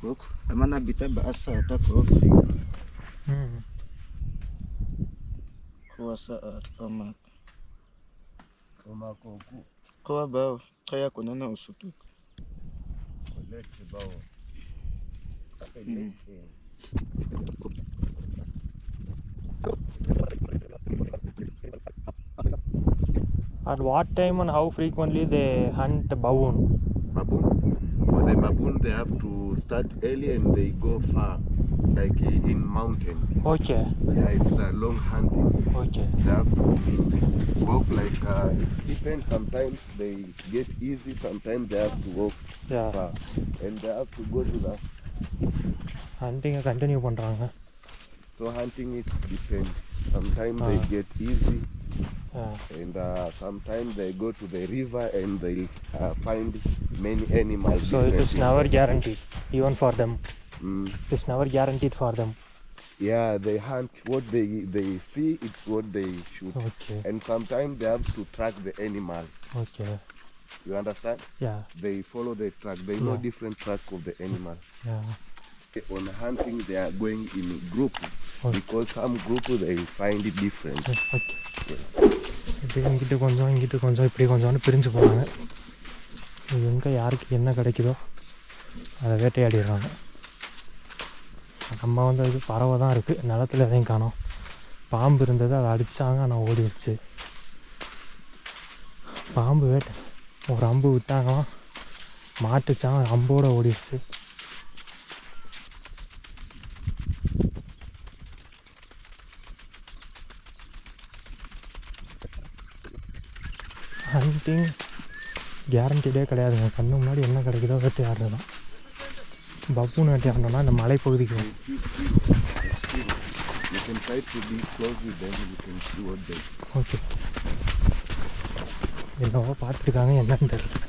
Koko. Amana bita baasa ata koko. Kwa sa atama. Kwa bao kaya kunana usutu. Let's go. At what time and how frequently they hunt baboon? Baboon. For the baboon, they have to start early and they go far, like in mountain. Okay. Yeah, it's a long hunting. Okay. They have to walk like it depends. Sometimes they get easy. Sometimes they have to walk far, and they have to go to the. ஹண்டிங்கை continue பண்ணுறாங்க. So hunting it's different. Sometimes they get easy, and sometimes they go to the river and they find many animals. So it is never guaranteed, even for them. Mm. It is never guaranteed for them. Yeah, they hunt what they see, it's what they shoot. Okay. And sometimes they have to track the animal. Okay. You understand? Yeah. They follow the track. They know different track of the animal. Yeah. On hunting, they are going in group because some group they find it different. Okay இப்படி இங்கிட்டு கொஞ்சம் இப்படி கொஞ்சம்னு பிரிஞ்சு போகிறாங்க. எங்கே யாருக்கு என்ன கிடைக்குதோ அதை வேட்டையாடிடுறாங்க. நம்ம வந்து அது பறவை தான் இருக்குது, நிலத்துல எதையும் காணோம். பாம்பு இருந்தது, அதை அடித்தாங்க, ஆனால் ஓடிடுச்சு. பாம்பு ஒரு அம்பு விட்டாங்களாம், மாட்டுச்சான், அம்போடு ஓடிடுச்சு. ஹண்டிங் கேரண்டீடே கிடையாதுங்க. கண்ணு முன்னாடி என்ன கிடைக்குதோ வேட்டையாடுறது தான். பப்பூன் வேட்டையாடணும்னா இந்த மலைப்பகுதிக்கு ஓகே என்னவோ பார்த்துருக்காங்க, என்னன்னு தெரியல.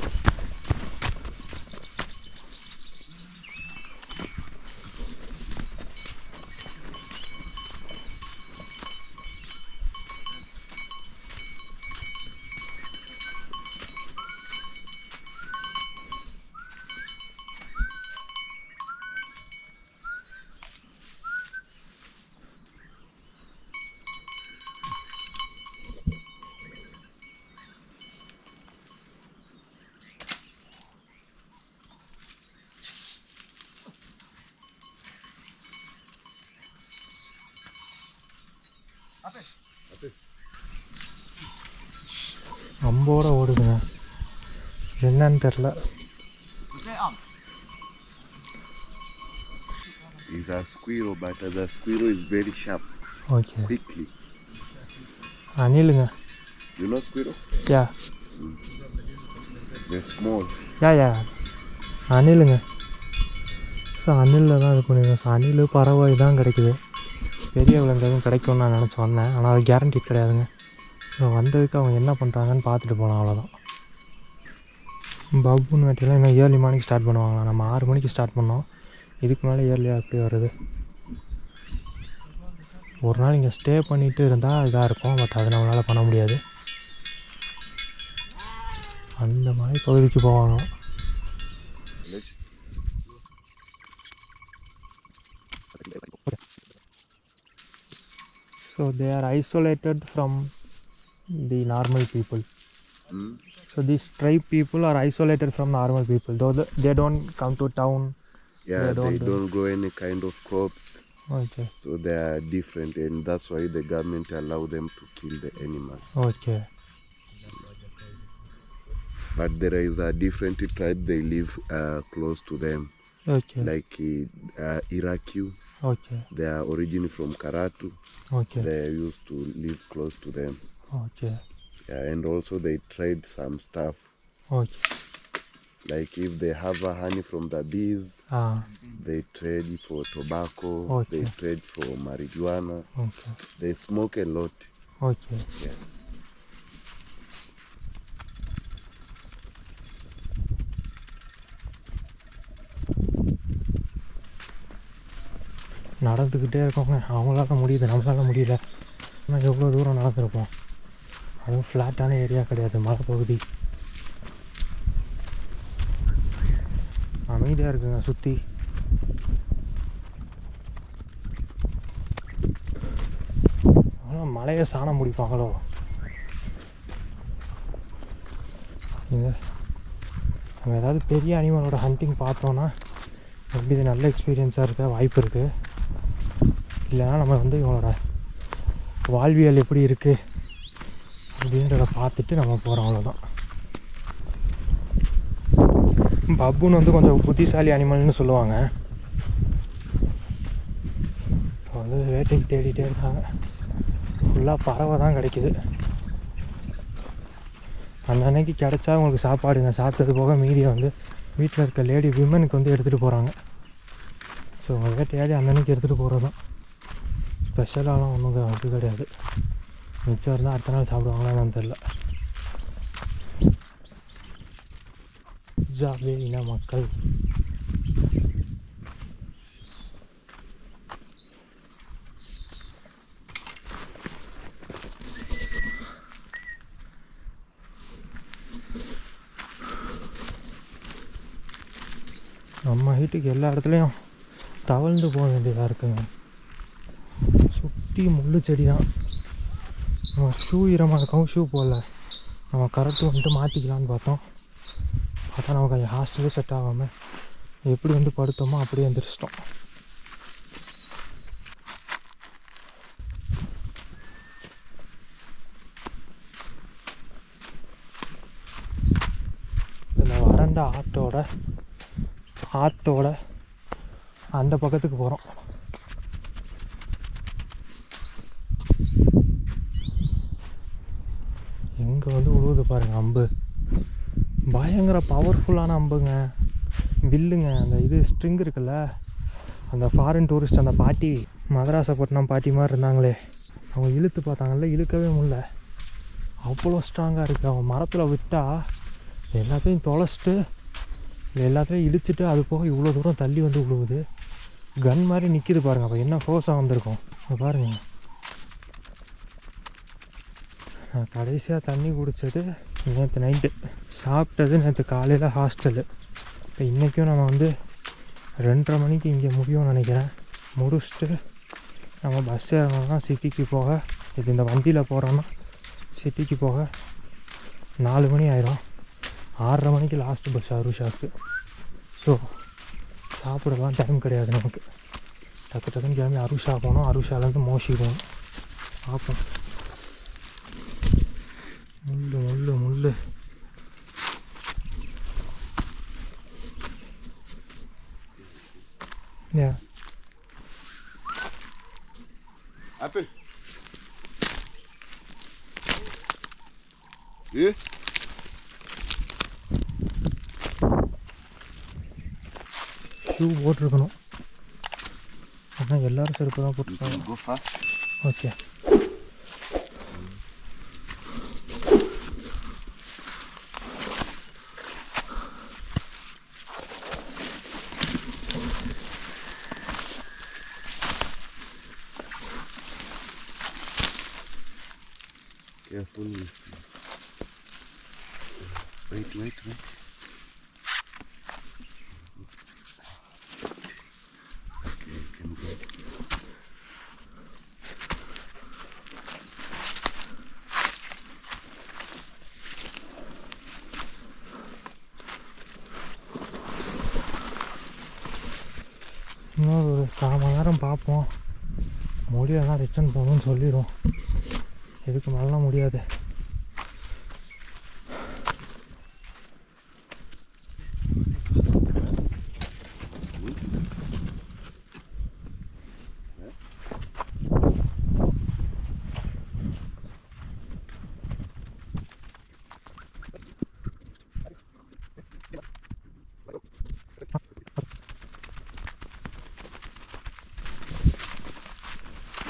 அம்போட ஓடுதுங்க, என்னன்னு தெரில. It's a squirrel, but the squirrel is very sharp. Okay. Quickly. அணிலுங்க. You know squirrel? Yeah. They're small. Yeah அணிலுங்க. ஸோ அணிலில் தான் இது பண்ணிடுவோம். ஸோ அணில் பறவை தான் கிடைக்குது. பெரிய விலங்கு எதுவும் கிடைக்கும்னு நான் நினச்சி வந்தேன், ஆனால் அது கேரண்டி கிடையாதுங்க. வந்ததுக்கு அவங்க என்ன பண்ணுறாங்கன்னு பார்த்துட்டு போகலாம், அவ்வளோதான். பப்புன்னு வேட்டையெல்லாம் இன்னும் ஏர்லி மார்னிங் ஸ்டார்ட் பண்ணுவாங்களா? நம்ம 6 மணிக்கு ஸ்டார்ட் பண்ணோம், இதுக்கு மேலே ஏர்லியாக எப்படி வருது? ஒரு நாள் இங்கே ஸ்டே பண்ணிவிட்டு இருந்தால் இதாக இருக்கும், பட் அது நம்மளால் பண்ண முடியாது. அந்த மலை பகுதிக்கு போவாங்க. So they are isolated from the normal people. So these tribe people are isolated from normal people, though they don't come to town. Yeah, they don't grow any kind of crops. Okay. So they are different, and that's why the government allow them to kill the animals. Okay. But there is a different tribe, they live close to them. Okay. Like Iraqi. Okay. They are originally from Karatu. Okay. They used to live close to them. Okay. Yeah, and also they trade some stuff. Okay. Like if they have a honey from the bees, they trade for tobacco. Okay. They trade for marijuana. Okay. They smoke a lot. Okay. Yeah. நடந்துக்கிட்டே இருக்கோங்க, அவங்களால முடியுது, நம்மளால முடியல. ஆனால் எவ்வளோ தூரம் நடந்துருப்போம். அதுவும் ஃப்ளாட்டான ஏரியா கிடையாது, மலைப்பகுதி. அமைதியாக இருக்குங்க சுற்றி. ஆனால் மலையை சாணம் முடிப்பாங்களோ? இங்கே நம்ம ஏதாவது பெரிய அனிமலோட ஹண்டிங் பார்த்தோன்னா எப்படி இது நல்ல எக்ஸ்பீரியன்ஸாக இருக்க வாய்ப்பு இருக்குது. இல்லைனா நம்ம வந்து இவங்களோட வாழ்வியல் எப்படி இருக்குது அப்படின்றத பார்த்துட்டு நம்ம போகிறோம், அவ்வளோதான். பப்புன்னு வந்து கொஞ்சம் புத்திசாலி அனிமல்னு சொல்லுவாங்க. இப்போ வந்து வேட்டைக்கு தேடிகிட்டே இருக்காங்க. ஃபுல்லாக பறவை தான் கிடைக்குது. அன்னன்னைக்கு கிடச்சா உங்களுக்கு சாப்பாடுங்க, சாப்பிட்டது போக மீதியை வந்து வீட்டில் இருக்க லேடி விமனுக்கு வந்து எடுத்துகிட்டு போகிறாங்க. ஸோ வேட்டையாடி அன்னன்னைக்கு எடுத்துகிட்டு போகிறது தான். ஸ்பெஷலாலாம் ஒன்றும் அது கிடையாது. மிச்சம் இருந்தால் அடுத்த நாள் சாப்பிடுவாங்களா என்னன்னு தெரில. ஜாவே இன மக்கள் நம்ம ஹீட்டுக்கு எல்லா இடத்துலையும் தவழ்ந்து போக வேண்டியதாக இருக்குங்க. சுற்றி முள்ளு செடி தான். நம்ம ஷூ ஈரமாக இருக்கவும் ஷூ போடல. நம்ம கரெக்டு வந்துட்டு மாற்றிக்கலான்னு பார்த்தா நமக்கு அந்த ஹாஸ்டலே செட் ஆகாமல் எப்படி வந்து படுத்தோமோ அப்படியே எந்திரிச்சிட்டோம். இந்த வறண்ட ஆற்றோட அந்த பக்கத்துக்கு போகிறோம். எங்கே வந்து உழுவுது பாருங்கள் அம்பு. பயங்கர பவர்ஃபுல்லான அம்புங்க, வில்லுங்க. அந்த இது ஸ்ட்ரிங் இருக்குல்ல, அந்த ஃபாரின் டூரிஸ்ட் அந்த பாட்டி, மதராசப்பட்டினம் பாட்டி மாதிரி இருந்தாங்களே, அவங்க இழுத்து பார்த்தாங்கல்ல, இழுக்கவே முடியல, அவ்வளோ ஸ்ட்ராங்காக இருக்குது. அவங்க மரத்தில் விட்டால் எல்லாத்தையும் தொலைச்சிட்டு எல்லாத்தையும் இழுச்சிட்டு அது போக இவ்வளோ தூரம் தள்ளி வந்து விழுவுது. கன் மாதிரி நிற்கிது பாருங்கள். அப்போ என்ன ஃபோர்ஸாக வந்திருக்கும் பாருங்கள். நான் கடைசியாக தண்ணி குடித்தது நேற்று நைட்டு, சாப்பிட்டது நேற்று காலையில் ஹாஸ்டலு. இப்போ இன்றைக்கும் நம்ம வந்து 2:30 மணிக்கு இங்கே முடியும்னு நினைக்கிறேன். முடிச்சுட்டு நம்ம பஸ் ஏறணும்னா சிட்டிக்கு போக, இது இந்த வண்டியில் போகிறோன்னா சிட்டிக்கு போக 4 மணி ஆயிரும். 6:30 மணிக்கு லாஸ்ட்டு பஸ் அருஷாவுக்கு. ஸோ சாப்பிடலாம் டைம் கிடையாது நமக்கு. டக்குன்னு கிளம்பி அருஷா போகணும், அருஷாலேருந்து மோஷி போகணும். பார்ப்போம். முள்ளு Yeah. Apple. Yeah. ஷூ போட்டிருக்கணும், ஆனால் எல்லோரும் செருப்பு தான் போட்டிருக்காங்க. Go fast. Okay. Careful. Wait. Okay, you can go. இன்னும் ஒரு 1/4 மணி நேரம் பார்ப்போம். முடியலாம் ரிட்டர்ன் போகணும்னு சொல்லிடுவோம். இதுக்கு மேலாம் முடியாது.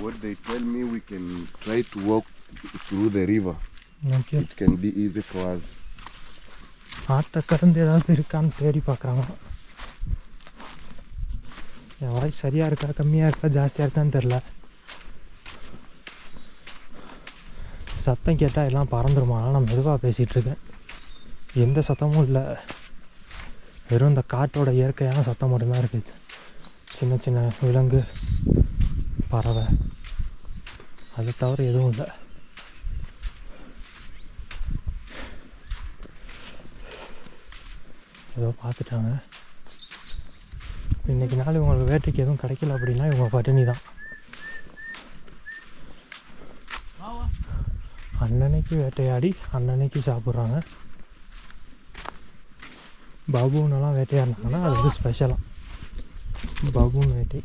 What they tell me, we can try to walk through the river. Okay. It can be easy for us. ஆற்றை கடந்து ஏதாவது இருக்கான்னு தேடி பார்க்குறாங்க. என் வாய்ஸ் சரியாக இருக்கா, கம்மியாக இருக்கா, ஜாஸ்தியாக இருக்கான்னு தெரில. சத்தம் கேட்டால் எல்லாம் பறந்துருமா? நான் மெதுவாக பேசிகிட்ருக்கேன். எந்த சத்தமும் இல்லை, வெறும் இந்த காட்டோட இயற்கையான சத்தம் மட்டும்தான் இருக்குது. சின்ன சின்ன விலங்கு, பறவை, அதை தவிர எதுவும் இல்லை. ஏதோ பார்த்துட்டாங்க. இன்றைக்கி நாள் இவங்களுக்கு வேட்டைக்கு எதுவும் கிடைக்கல அப்படின்னா இவங்க பட்டினி தான். அன்னன்னைக்கு வேட்டையாடி அன்னன்னைக்கு சாப்பிட்றாங்க. பபூனெல்லாம் வேட்டையாடினாங்கன்னா அது வந்து ஸ்பெஷலாக பபூன் வேட்டை.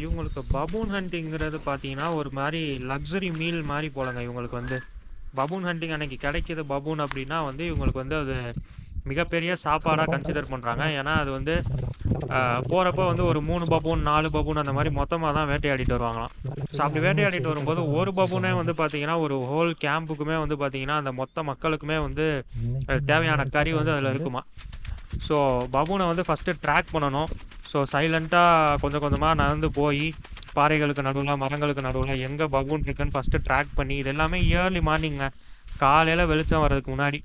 இவங்களுக்கு பபூன் ஹண்டிங்கிறது பார்த்தீங்கன்னா ஒரு மாதிரி லக்ஸரி மீல் மாதிரி போலங்க. இவங்களுக்கு வந்து பபூன் ஹண்டிங் அன்னைக்கு கிடைக்கிது பபூன் அப்படின்னா வந்து இவங்களுக்கு வந்து அது மிகப்பெரிய சாப்பாடாக கன்சிடர் பண்ணுறாங்க. ஏன்னா அது வந்து போகிறப்ப வந்து ஒரு 3 பபூன் 4 பபூன் அந்த மாதிரி மொத்தமாக தான் வேட்டையாடிட்டு வருவாங்களாம். ஸோ அப்படி வேட்டையாடிட்டு வரும்போது ஒரு பபூனே வந்து பார்த்தீங்கன்னா ஒரு ஹோல் கேம்புக்குமே வந்து பார்த்தீங்கன்னா அந்த மொத்த மக்களுக்குமே வந்து தேவையான கறி வந்து அதில் இருக்குமா. ஸோ பபூனை வந்து ஃபஸ்ட்டு ட்ராக் பண்ணணும். ஸோ சைலண்ட்டாக கொஞ்சம் கொஞ்சமாக நடந்து போய் பாறைகளுக்கு நடுவில் மரங்களுக்கு நடுவில் எங்கே பபூன் இருக்குன்னு ஃபஸ்ட்டு ட்ராக் பண்ணி, இது எல்லாமே இயர்லி மார்னிங்க, காலையில் வெளிச்சம் வர்றதுக்கு முன்னாடி.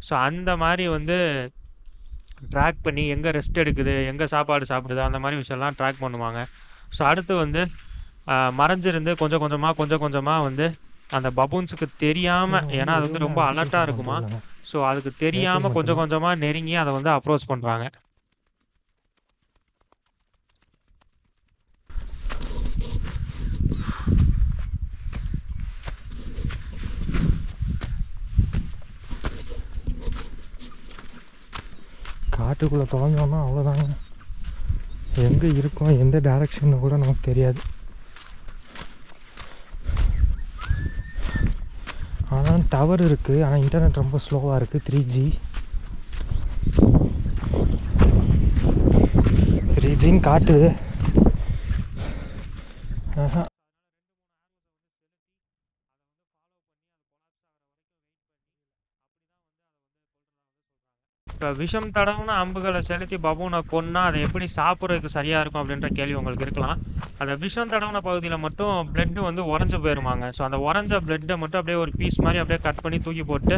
ஸோ அந்த மாதிரி வந்து ட்ராக் பண்ணி எங்கே ரெஸ்ட் எடுக்குது, எங்கே சாப்பாடு சாப்பிடுது, அந்த மாதிரி விஷயம்லாம் ட்ராக் பண்ணுவாங்க. ஸோ அடுத்து வந்து மறைஞ்சிருந்து கொஞ்சம் கொஞ்சமாக வந்து அந்த பபூன்ஸுக்கு தெரியாமல், ஏன்னா அது வந்து ரொம்ப அலர்ட்டாக இருக்குமா, ஸோ அதுக்கு தெரியாமல் கொஞ்சம் கொஞ்சமாக நெருங்கி அதை வந்து அப்ரோச் பண்ணுறாங்க. காட்டுக்குள்ளே தொலைஞ்சோன்னா அவ்வளோதாங்க. எங்கே இருக்கோம் எந்த டைரக்ஷன்னு கூட நமக்கு தெரியாது. ஆனால் டவர் இருக்குது, ஆனால் இன்டர்நெட் ரொம்ப ஸ்லோவாக இருக்குது. 3Gன்னு காட்டுது. இப்போ விஷம் தடவுன அம்புகளை செலுத்தி பபூனை கொன்னா அதை எப்படி சாப்பிட்றதுக்கு சரியாக இருக்கும் அப்படின்ற கேள்வி உங்களுக்கு இருக்கலாம். அந்த விஷம் தடவுன பகுதியில் மட்டும் பிளட்டு வந்து உறைஞ்சி போயிருமாங்க. ஸோ அந்த உறைஞ்ச பிளட்டை மட்டும் அப்படியே ஒரு பீஸ் மாதிரி அப்படியே கட் பண்ணி தூக்கி போட்டு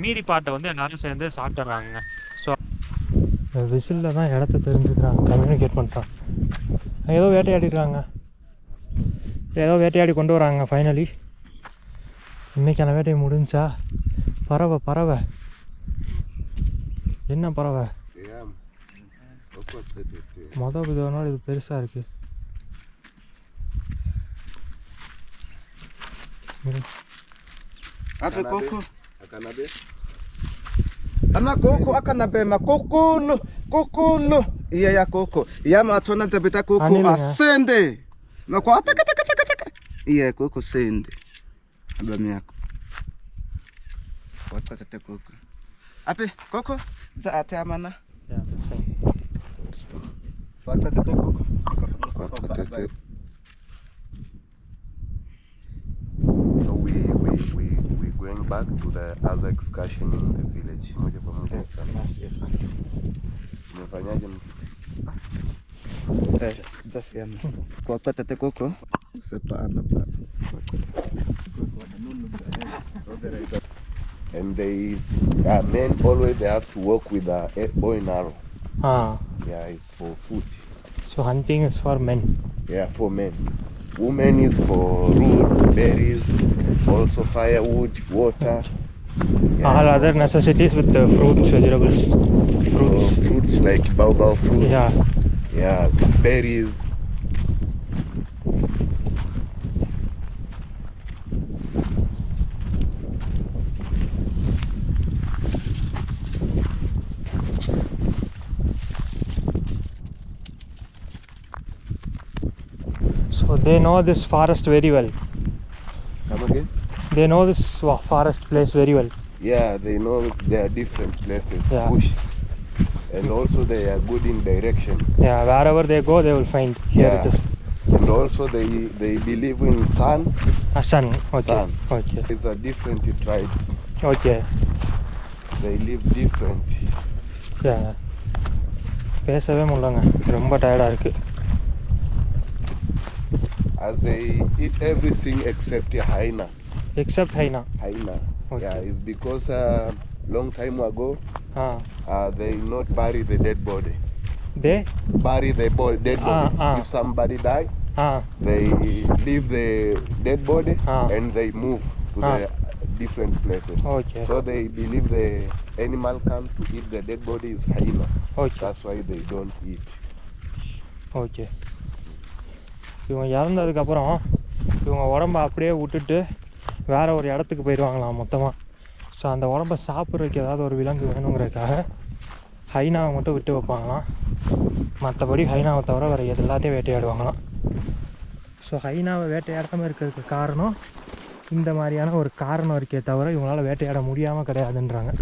மீதி பாட்டை வந்து எல்லோரும் சேர்ந்து சாப்பிட்றாங்க. ஸோ விசிலில் தான் இடத்த தெரிஞ்சுக்கிறாங்க, கம்யூனிகேட் பண்ணுறாங்க. ஏதோ வேட்டையாடிடுறாங்க, ஏதோ வேட்டையாடி கொண்டு வராங்க. ஃபைனலி இன்றைக்கான வேட்டையை முடிஞ்சா. பறவை என்ன பறவை? மொதல் விதம்னால இது பெருசாக இருக்குது. Ape koko. Ama koko akanabe ma kokolo. Iya ya koko. Iya ma tona zabita koko asende. Ma kwa taka. Iya koko sende. Abami yako. Kwa tata koko. Ape koko za ate amana. Yeah, that's fine. Kwa tata koko. So we going back to the other excursion in the village. Moja kwa moja sana. Umefanyaje Sasa yama. Kwa tata koko. Sepana pa. And men always they have to work with a bow and arrow. Yeah, it's for food. So hunting is for men. Yeah, for men. Women is for root, berries, also firewood, water. Yeah. All other necessities with the fruits, vegetables, fruits. Fruits like baobab fruits. Yeah, berries. So they know this forest very well. Come again? They know this forest place very well. Yeah, they know there are different places. Yeah. Bush. And also they are good in direction. Yeah, wherever they go, they will find. Here it is. And also they believe in sun. Sun. Okay. Sun. Okay. It's a different tribes. Okay. They live different. Yeah. பேசவே முடியலங்க, ரொம்ப டயர்டாக இருக்குது. As they eat everything except hyena. Except hyena. Hyena. Okay. Yeah, it's because long time ago they not bury the dead body. They bury the dead body. If somebody die, they leave the dead body and they move to the different places. Okay. So they believe the animal come to eat the dead body is hyena. Okay. That's why they don't eat. Okay. இவங்க இறந்ததுக்கப்புறம் இவங்க உடம்ப அப்படியே விட்டுட்டு வேறு ஒரு இடத்துக்கு போயிடுவாங்களாம் மொத்தமாக. ஸோ அந்த உடம்ப சாப்பிட்றதுக்கு ஏதாவது ஒரு விலங்கு வேணுங்கிறதுக்காக ஹைனாவை மட்டும் விட்டு வைப்பாங்களாம். மற்றபடி ஹைனாவை தவிர வேறு எல்லாத்தையும் வேட்டையாடுவாங்களாம். ஸோ ஹைனாவை வேட்டையாடாமல் இருக்கிறதுக்கு காரணம் இந்த மாதிரியான ஒரு காரணம் இருக்கே தவிர இவங்களால் வேட்டையாட முடியாமல் கிடையாதுன்றாங்க.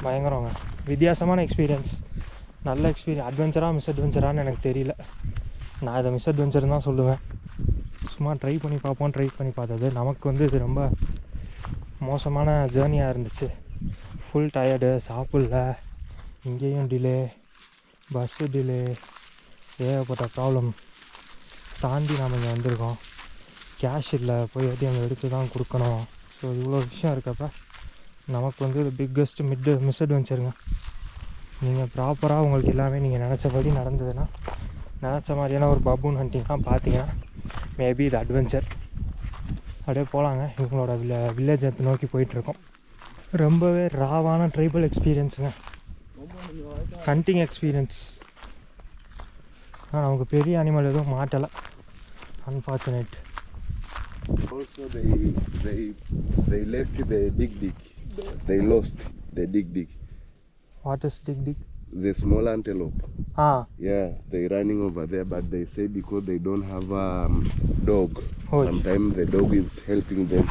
பயங்கரங்க. வித்தியாசமான எக்ஸ்பீரியன்ஸ், நல்ல எக்ஸ்பீரியன்ஸ். அட்வென்ச்சராக மிஸ்அட்வென்ச்சரானு எனக்கு தெரியல. நான் இதை மிஸ்அட்வென்ச்சர்னு தான் சொல்லுவேன். சும்மா ட்ரை பண்ணி பார்த்தது. நமக்கு வந்து இது ரொம்ப மோசமான ஜேர்னியாக இருந்துச்சு. ஃபுல் டயர்டு, சாப்பிடல, இங்கேயும் டிலே, பஸ்ஸு டிலே, ஏகப்பட்ட ப்ராப்ளம் தாண்டி நம்ம இங்கே வந்திருக்கோம். கேஷ் இல்லை, போய் ஏடிஎம் எடுத்து தான் கொடுக்கணும். ஸோ இவ்வளோ விஷயம் இருக்கப்போ நமக்கு வந்து இது பிக்கஸ்ட் மிஸ்அட்வென்ச்சருங்க. நீங்கள் ப்ராப்பராக உங்களுக்கு எல்லாமே நீங்கள் நினச்சபடி நடந்ததுன்னா, நினச்ச மாதிரியான ஒரு பப்பூன் ஹண்டிங்லாம் பார்த்தீங்கன்னா மேபி இது அட்வென்ச்சர். அப்படியே போகலாங்க. இவங்களோட வில்லேஜை நோக்கி போயிட்டுருக்கோம். ரொம்பவே ராவான ட்ரைபல் எக்ஸ்பீரியன்ஸுங்க, ஹண்டிங் எக்ஸ்பீரியன்ஸ். ஆனால் நமக்கு பெரிய அனிமல் எதுவும் மாட்டலை, unfortunate. Also, they left the dig. They lost the dig. What is dig? The small antelope. Yeah, they're running over there, but they say because they don't have a dog. Oh. Sometimes the dog is helping them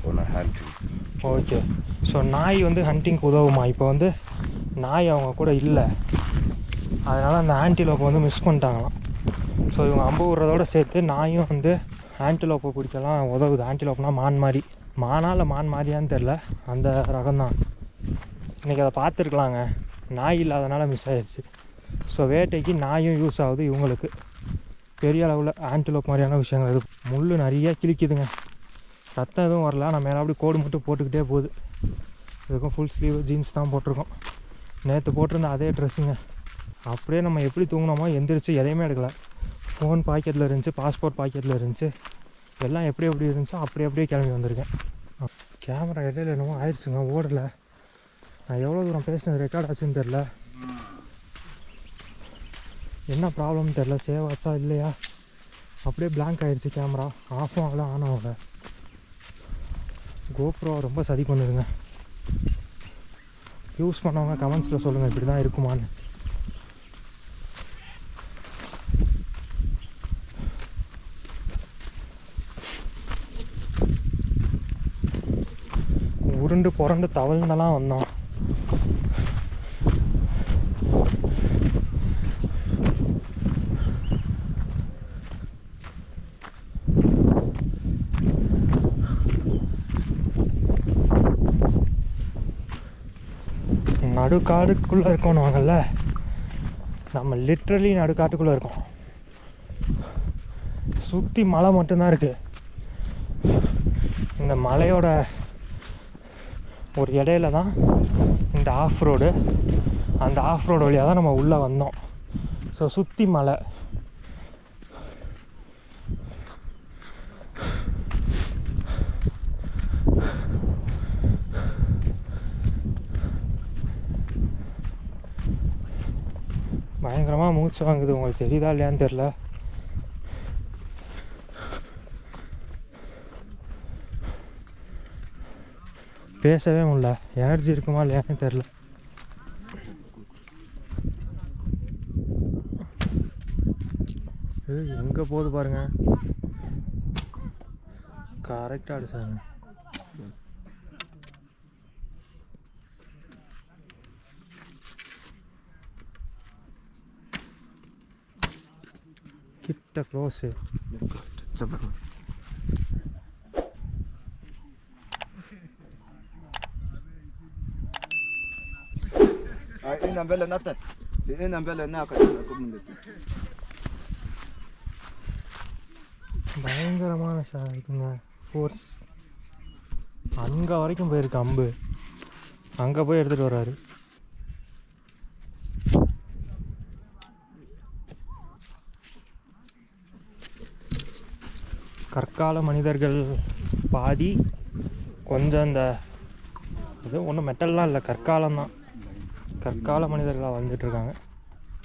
on a hunting. Okay. So நாய் வந்து ஹண்டிங்க்கு உதவுமா? இப்போ வந்து நாய் அவங்க கூட இல்லை, அதனால் அந்த ஆன்டிலோப்பை வந்து மிஸ் பண்ணிட்டாங்களாம். ஸோ இவங்க அம்பு விடுறதோடு சேர்த்து நாயும் வந்து ஆன்டிலோப்பை பிடிக்கலாம் உதவுது. ஆன்டிலோப்னா மான் மாதிரி, மானா இல்லை மான் மாதிரியான்னு தெரில, அந்த ரகம்தான். இன்றைக்கி அதை பார்த்துருக்கலாங்க, நாய் இல்லாதனால மிஸ் ஆயிடுச்சு. ஸோ வேட்டைக்கு நாயும் யூஸ் ஆகுது இவங்களுக்கு. பெரிய அளவில் ஆன்டிலோப் மாதிரியான விஷயங்கள் இது. முள் நிறைய கிழிக்குதுங்க, ரத்தம் எதுவும் வரல, நான் மேலே அப்படி கோடு மட்டும் போட்டுக்கிட்டே போகுது. இதுக்கும் ஃபுல் ஸ்லீவ் ஜீன்ஸ் தான் போட்டிருக்கோம். நேற்று போட்டிருந்த அதே ட்ரெஸ்ஸுங்க. அப்படியே நம்ம எப்படி தூங்கினோமோ எந்திரிச்சு எதையுமே எடுக்கலை. ஃபோன் பாக்கெட்டில் இருந்துச்சு, பாஸ்போர்ட் பாக்கெட்டில் இருந்துச்சு, எல்லாம் எப்படி இருந்துச்சோ அப்படியே கிளம்பி வந்திருக்கேன். கேமரா இடையில என்னமோ ஆயிடுச்சுங்க, ஓடலை. நான் எவ்வளோ தூரம் பேசினது ரெக்கார்ட் ஆச்சுன்னு தெரில, என்ன ப்ராப்ளம்னு தெரில. சேவ் ஆச்சா இல்லையா, அப்படியே பிளாங்க் ஆகிடுச்சு கேமரா. ஆஃபும் ஆகலை, ஆனும் ஆகலை. கோப்ரோ ரொம்ப சதி பண்ணுதுங்க. யூஸ் பண்ணவங்க கமெண்ட்ஸில் சொல்லுங்கள் இப்படி தான் இருக்குமான்னு. உருண்டு புரண்டு தவழ்ந்தெல்லாம் வந்தோம். நடுக்காடுக்குள்ளே இருக்கோன்னுவாங்கல்ல, நம்ம லிட்ரலி நடுக்காட்டுக்குள்ளே இருக்கோம். சுற்றி மலை மட்டும்தான் இருக்குது. இந்த மலையோட ஒரு இடையில தான் இந்த ஆஃப் ரோடு, அந்த ஆஃப் ரோடு வழியாக தான் நம்ம உள்ளே வந்தோம். ஸோ சுற்றி மலை. பயங்கரமாக மூச்சு வாங்குது, உங்களுக்கு தெரியுதா இல்லையான்னு தெரில. பேசவே முடியல, எனர்ஜி இருக்குமா இல்லையான்னு தெரில. எங்கே போகுது பாருங்க, கரெக்டாக அடிச்சாங்க. கிட்ட close. ina mbele nata ina mbele na katika community. பயங்கரமான இதுங்க ஃபோர்ஸ். அங்கே வரைக்கும் போயிருக்கு அம்பு, அங்கே போய் எடுத்துகிட்டு வர்றாரு. கற்கால மனிதர்கள் பாதி, கொஞ்சம் இந்த இது ஒன்றும் மெட்டல்லாம் இல்லை, கற்காலம்தான். கற்கால மனிதர்களாக வந்துட்டுருக்காங்க.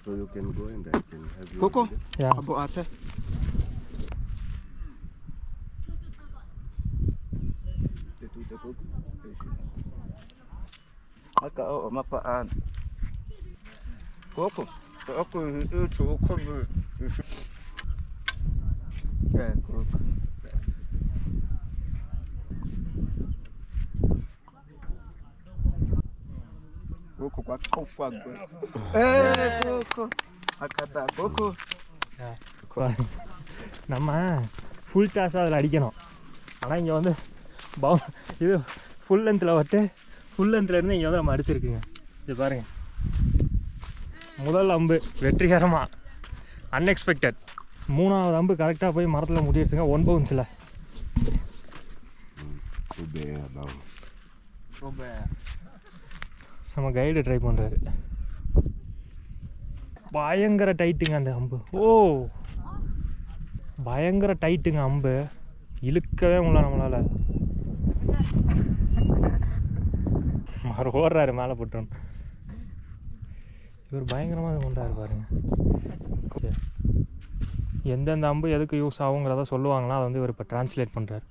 So you can go and I can have you. Coco? Yeah. Abo ate. Aka o mapaan. Coco. Ako ito ko. Coco. Koko kwa kopa gwe. Koko. Akata koko. நம்ம ஃபுல் சார்ஜாக அதில் அடிக்கணும். ஆனால் இங்கே வந்து இது ஃபுல் லென்த்தில் வட்டு ஃபுல் லென்த்தில் இருந்து இங்கே வந்து நம்ம அடிச்சிருக்குங்க. இது பாருங்கள், முதல் அம்பு வெற்றிகரமாக அன்எக்ஸ்பெக்டட். 3வது அம்பு கரெக்டாக போய் மரத்தில் முடிடுச்சுங்க 1 பவுன்ஸில். நம்ம கைடு ட்ரை பண்ணுறாரு. பயங்கர டைட்டுங்க அந்த அம்பு. ஓ பயங்கர டைட்டுங்க அம்பு, இழுக்கவே முடியல நம்மளால். மறு ஓடுறாரு மேலே போட்டோன்னு. இவர் பயங்கரமாக கொண்டாரு பாருங்க. ஓகே, எந்தெந்த அம்பு எதுக்கு யூஸ் ஆகுங்கிறத சொல்லுவாங்களா, அதை வந்து இவர் இப்போ ட்ரான்ஸ்லேட் பண்ணுறாரு.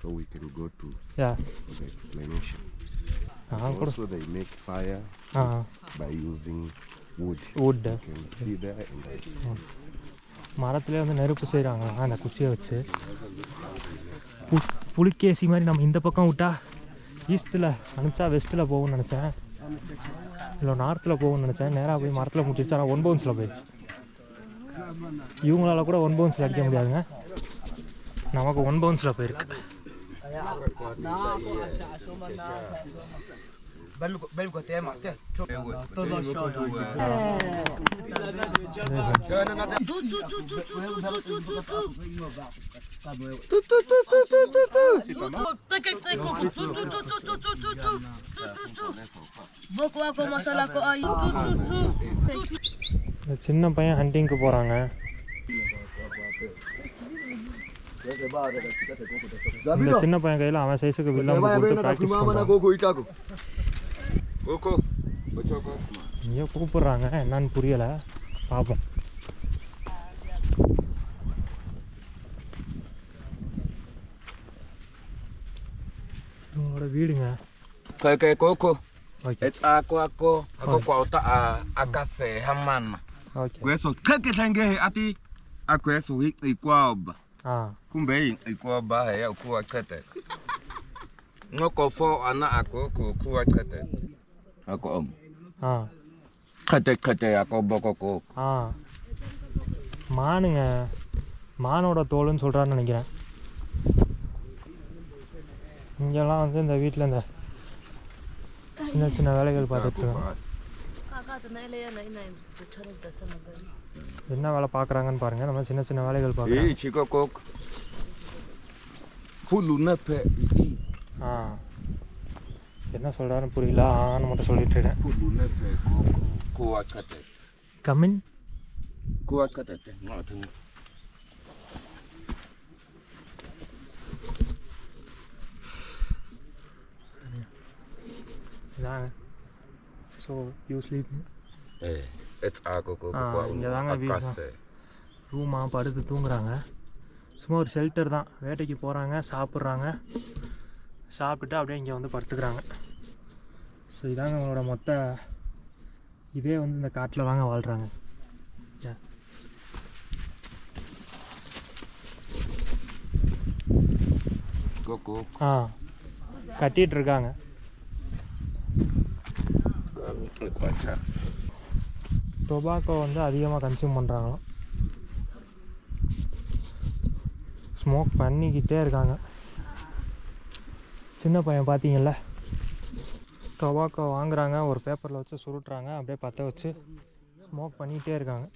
So we can go to Yeah. the explanation. Also they make fire by using wood. Wood. You can see there in the மரத்துலேயே வந்து நெருப்பு செய்கிறாங்க அந்த குச்சியை வச்சு. புளிக்கேசி மாதிரி நம்ம இந்த பக்கம் விட்டா ஈஸ்ட்டில் அனுப்பிச்சா வெஸ்ட்டில் போகும்னு நினச்சேன், இல்லை நார்த்தில் போகும்னு நினச்சேன். நேராக போய் மரத்தில் முட்டிடுச்சு. ஆனால் 1 பவுன்ஸில் போயிடுச்சு. இவங்களால கூட 1 பவுன்ஸில் அடிக்க முடியாதுங்க, நமக்கு 1 பவுன்ஸில் போயிருக்கு. சின்ன பையன் ஹண்டிங்க்கு போகிறாங்க. இந்த சின்ன பையன் கையில் அவன் சைஸுக்கு வில்லம்பு கொடுத்து ப்ராக்டிஸ் பண்ணுறான். இங்கே கூப்பிட்றாங்க, என்னன்னு புரியலை, பார்ப்போம். இவங்களோட வீடுங்க. Koko. Okay It's ako kwa uta akase hamana. Okay. Kweso keke tange ati akweso ikwaoba. Kumbe ikwaoba ya kuwa kete. Ngoko fo ana akoko kuwa kete. Ako kete ako bokoko. மானுங்க, மானோட தோலுன்னு சொல்கிறான்னு நினைக்கிறேன். இங்கெல்லாம் வந்து இந்த வீட்டில் இந்த சின்ன சின்ன வேலைகள் பார்த்துட்ருக்கோம். என்ன வேலை பார்க்குறாங்கன்னு பாருங்கள். நம்ம சின்ன சின்ன வேலைகள் பார்க்குறோம். என்ன சொல்கிறாருன்னு புரியல, ஆன்னு மட்டும் சொல்லிட்டு இருக்கேன். கமின் இதாங்க. So you sleep. இங்கே தாங்க ரூமாக படுத்து தூங்குறாங்க. சும்மா ஒரு ஷெல்டர் தான். வேட்டைக்கு போகிறாங்க, சாப்பிட்றாங்க, சாப்பிட்டுட்டு அப்படியே இங்கே வந்து படுத்துக்கிறாங்க. ஸோ இதாங்க அவங்களோட மொத்த இதே வந்து இந்த காட்டில் தாங்க வாழ்கிறாங்க. கட்டிகிட்டு இருக்காங்க. டொபாக்கோ வந்து அதிகமாக கன்சியூம் பண்ணுறாங்களாம். ஸ்மோக் பண்ணிக்கிட்டே இருக்காங்க. சின்ன பையன் பார்த்தீங்கல்ல, டொபாக்கோ வாங்குறாங்க, ஒரு பேப்பரில் வச்சு சுருட்டுறாங்க, அப்படியே பற்ற வச்சு ஸ்மோக் பண்ணிக்கிட்டே இருக்காங்க.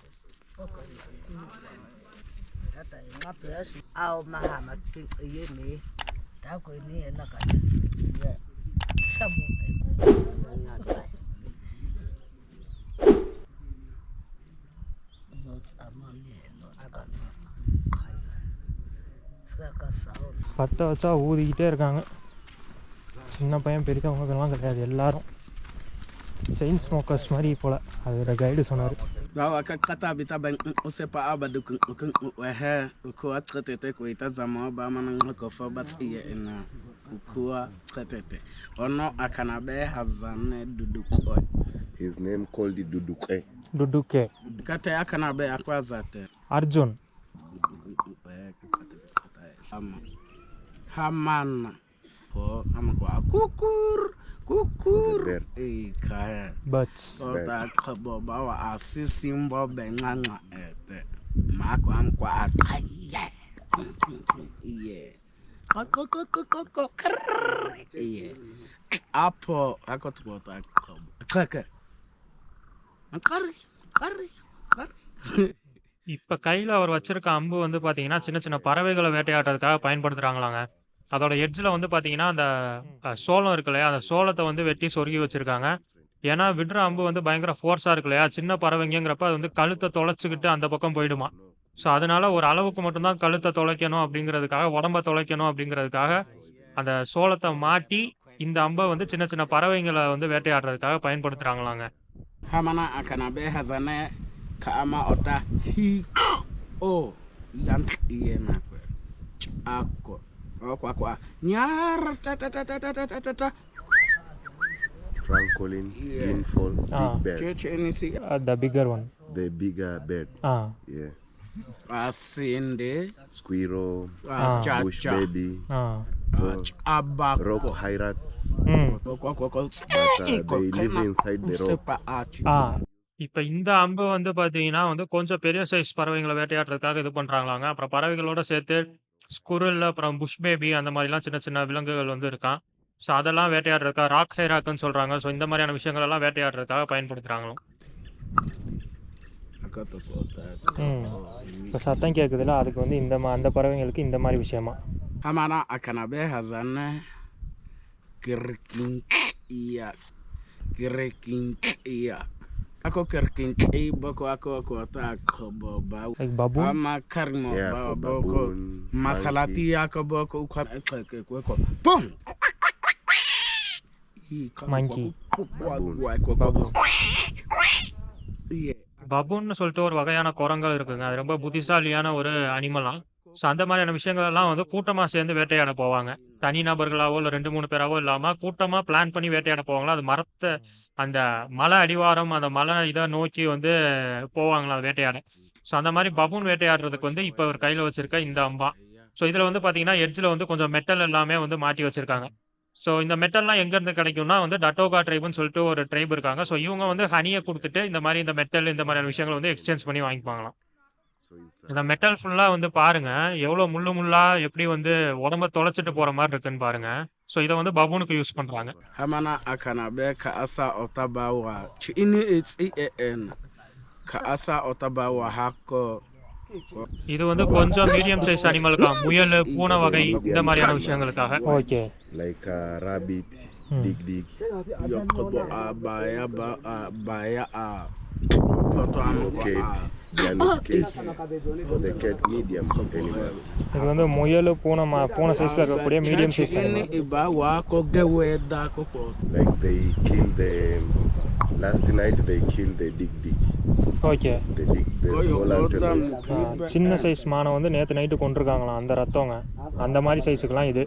பற்ற வச்சா ஊதிக்கிட்டே இருக்காங்க. சின்ன பையன் பெரியவங்கலாம் கிடையாது, எல்லாரும் செயின் ஸ்மோக்கர்ஸ் மாதிரி போல். அது ஒரு கைடு சொன்னார். His name called Duduke. Duduke. Arjun. Hamana. Kukur Kukur. bird. Kaya. Birds Kota kabo bawa asisimbo benganga ete. Mako amkwa ataya. Yeah. Yeah. Apo ako tukota kabo. Kaka. Kari. இப்போ கையில் அவர் வச்சிருக்க அம்பு வந்து பார்த்தீங்கன்னா சின்ன சின்ன பறவைகளை வேட்டையாடுறதுக்காக பயன்படுத்துகிறாங்களாங்க. அதோட எட்ஜில் வந்து பார்த்தீங்கன்னா அந்த சோளம் இருக்கு இல்லையா, அந்த சோளத்தை வந்து வெட்டி சொருகி வச்சிருக்காங்க. ஏன்னா விடுற அம்பு வந்து பயங்கர ஃபோர்ஸாக இருக்கு இல்லையா, சின்ன பறவைங்கிறப்ப அது வந்து கழுத்தை தொலைச்சிக்கிட்டு அந்த பக்கம் போயிடுமா. ஸோ அதனால ஒரு அளவுக்கு மட்டும்தான் கழுத்தை தொலைக்கணும் அப்படிங்கிறதுக்காக, உடம்ப தொலைக்கணும் அப்படிங்கிறதுக்காக அந்த சோளத்தை மாட்டி இந்த அம்பை வந்து சின்ன சின்ன பறவைங்களை வந்து வேட்டையாடுறதுக்காக பயன்படுத்துகிறாங்களாங்க. Hamana akana be hazane kama ota hi o lam iye na kwe ako kwa nyar ta Francolin, Yeah. Guinefol, Ah. big bird. cheche ni si the bigger one. The bigger bird. Yeah. asinde Squirrel, cha bush cha baby. ஆ So abako rock hyrax. ம் But they live inside the rock. sepa achi ஆ இப்போ இந்த அம்பு வந்து பார்த்தீங்கன்னா வந்து கொஞ்சம் பெரிய சைஸ் பறவைகளை வேட்டையாடுறதுக்காக இது பண்ணுறாங்களாங்க. அப்புறம் பறவைகளோட சேர்த்து ஸ்குரில், அப்புறம் புஷ் பேபி அந்த மாதிரிலாம் சின்ன சின்ன விலங்குகள் வந்து இருக்கான். ஸோ அதெல்லாம் வேட்டையாடுறதுக்காக ராக் ஹைராக்குன்னு சொல்கிறாங்க. ஸோ இந்த மாதிரியான விஷயங்கள் எல்லாம் வேட்டையாடுறதுக்காக பயன்படுத்துகிறாங்களாம். akato kota ம் இப்போ சத்தம் கேட்குதுல்ல, அதுக்கு வந்து அந்த பறவைங்களுக்கு இந்த மாதிரி விஷயமா. hamana akana be hazane kirkin iya ako kirkin bako ako ta kobo ba like baboon. ama karmo Yeah, ba for boko baboon, masalati monkey. ako boko kwa boom Monkey. Baboon. yeah பபூன்னு சொல்லிட்டு ஒரு வகையான குரங்கள் இருக்குங்க. அது ரொம்ப புத்திசாலியான ஒரு அனிமலாம். So அந்த மாதிரியான விஷயங்கள் எல்லாம் வந்து கூட்டமாக சேர்ந்து வேட்டையாட போவாங்க. தனி நபர்களாவோ இல்லை 2-3 பேராவோ இல்லாமல் கூட்டமாக பிளான் பண்ணி வேட்டையாட போவாங்களா. அது மரத்தை அந்த மலை அடிவாரம் அந்த மலை இதை நோக்கி வந்து போவாங்களா வேட்டையாட. ஸோ அந்த மாதிரி பபூன் வேட்டையாடுறதுக்கு வந்து இப்போ ஒரு கையில் வச்சிருக்க இந்த அம்பா. ஸோ இதில் வந்து பார்த்தீங்கன்னா எட்ஜில் வந்து கொஞ்சம் மெட்டல் எல்லாமே வந்து மாட்டி வச்சிருக்காங்க. ஸோ இந்த மெட்டல்லாம் எங்கேருந்து கிடைக்கும்னா வந்து டட்டோகா ட்ரைபுன்னு சொல்லிட்டு ஒரு ட்ரைப் இருக்காங்க. ஸோ இவங்க வந்து ஹனியை கொடுத்துட்டு இந்த மாதிரி இந்த மெட்டல் இந்த மாதிரியான விஷயங்களை வந்து எக்ஸ்சேஞ்ச் பண்ணி வாங்கிப்பாங்களாம். So it's இந்த மெட்டல் ஃபுல்லாக வந்து பாருங்க எவ்வளோ முள்ளா எப்படி வந்து உடம்ப தொலைச்சிட்டு போற மாதிரி இருக்குன்னு பாருங்க. ஸோ இதை வந்து பபூனுக்கு யூஸ் பண்றாங்க. hamana akana be ka asa otabawa ini it's en ka asa otabawa hako இது வந்து கொஞ்சம் மீடியம் சைஸ் அனிமலுக்கா, முயல், பூனை வகை இந்த மாதிரியான விஷயங்களுக்காக. Okay like a rabbit, dig. yokobo abaya baya toto Okay. Cat. For the cat, medium animal. இது வந்து முயல், பூனை சைஸ்ல இருக்கக்கூடிய medium size ini animal. ibawa ko geweda koko Like they kill the last night they killed the dig. Okay The small antelope. சின்ன size மானை வந்து நேற்று நைட்டு கொண்டிருக்காங்களாம். அந்த ரத்தங்க அந்த மாதிரி சைஸுக்கெல்லாம் இது.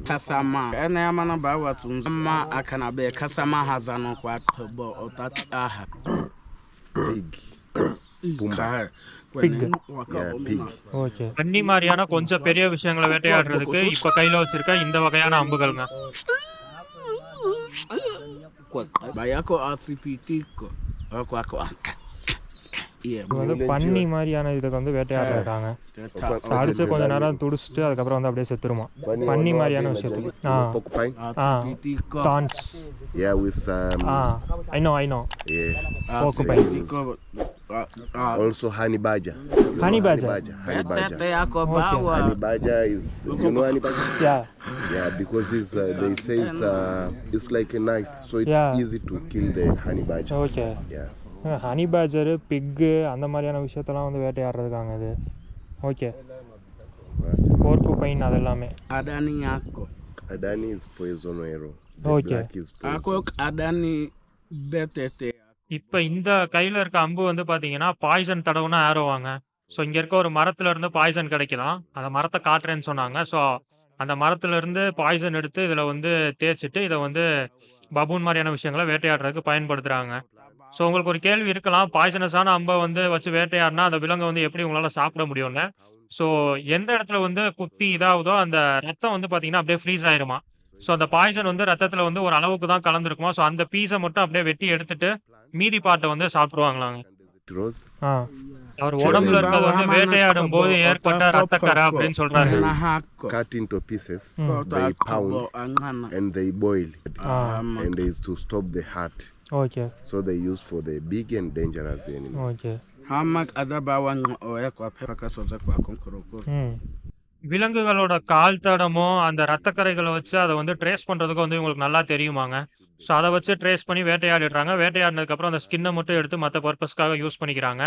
kasama ene amana bawa tunzama akana be kasama hazano kwa kobo otataha Pig. Pumba. Pig. Yeah, pig. Okay பன்னி மாதிரியான கொஞ்சம் பெரிய விஷயங்களை வேட்டையாடுறதுக்கு இப்போ கையில் வச்சிருக்க இந்த வகையான அம்புகள்ங்க. bayako atipitiko ako yeah இது வந்து பன்னி மாதிரியான இதுக்கு வந்து வேட்டையாடுறாங்க. அடிச்சு கொஞ்ச நேரம் துடிச்சிட்டு அதுக்கப்புறம் வந்து அப்படியே செத்துருமா. பன்னி மாதிரியான விஷயத்துக்கு. Porcupine. atipitiko dance. Yeah, with some. I know Yeah. porcupine. Also honey badger. Honey badger. Honey badger. tete yako bawa Honey badger is. You know honey badger? Yeah Yeah, because they say it's like a knife, so it's Yeah. easy to kill the honey badger. Okay. Yeah. Honey badger, pig அந்த மாதிரியான விஷயத்தெல்லாம் வந்து வேட்டையாடுறதுக்காங்க இது. Okay போர்க்குபைன் அது எல்லாமே. adani yako Adani is poison arrow. Okay. Black is poison. ako adani betete இப்போ இந்த கையில் இருக்க அம்பு வந்து பார்த்தீங்கன்னா பாய்சன் தடவுனா ஆரோவாங்க. ஸோ இங்கே இருக்க ஒரு மரத்துல இருந்து பாய்சன் கிடைக்கலாம். அந்த மரத்தை காட்டுறேன்னு சொன்னாங்க. ஸோ அந்த மரத்துல இருந்து பாய்சன் எடுத்து இதில் வந்து தேய்ச்சிட்டு இதை வந்து பபூன் மாதிரியான விஷயங்களை வேட்டையாடுறதுக்கு பயன்படுத்துகிறாங்க. ஸோ உங்களுக்கு ஒரு கேள்வி இருக்கலாம், பாய்சனஸான அம்பை வந்து வச்சு வேட்டையாடினா அந்த விலங்கை வந்து எப்படி உங்களால் சாப்பிட முடியும்னு. ஸோ எந்த இடத்துல வந்து குத்தி இதாகுதோ அந்த ரத்தம் வந்து பார்த்தீங்கன்னா அப்படியே ஃப்ரீஸ் ஆயிருமா. ஸோ அந்த பாய்சன் வந்து ரத்தத்தில் வந்து ஒரு அளவுக்கு தான் கலந்துருக்குமா. ஸோ அந்த பீஸை மட்டும் அப்படியே வெட்டி எடுத்துட்டு மீதி பாட்டை வந்து சாப்பிட்ருவாங்களாங்க. Rose. ஆ அவர் உடம்புல இருக்கிறது வந்து வேட்டையாடும் போது ஏற்பட்ட ரத்தக்கரை அப்படின்னு சொல்றாங்க. Cut into pieces, they pound and they boil, and is to stop the heart. Okay So they use for the big and dangerous animals. Okay. Hamak adabawa oya kwa peka soza kwa konkoroko. விலங்குகளோட கால் தடமோ அந்த ரத்தக்கரைகளை வச்சு அதை வந்து trace பண்ணுறதுக்கு வந்து இவங்களுக்கு நல்லா தெரியுமாங்க. So அதை வச்சு ட்ரேஸ் பண்ணி வேட்டையாடிடுறாங்க. வேட்டையாடினதுக்கப்புறம் அந்த ஸ்கின்னை மட்டும் எடுத்து மற்ற பர்பஸ்க்காக யூஸ் பண்ணிக்கிறாங்க.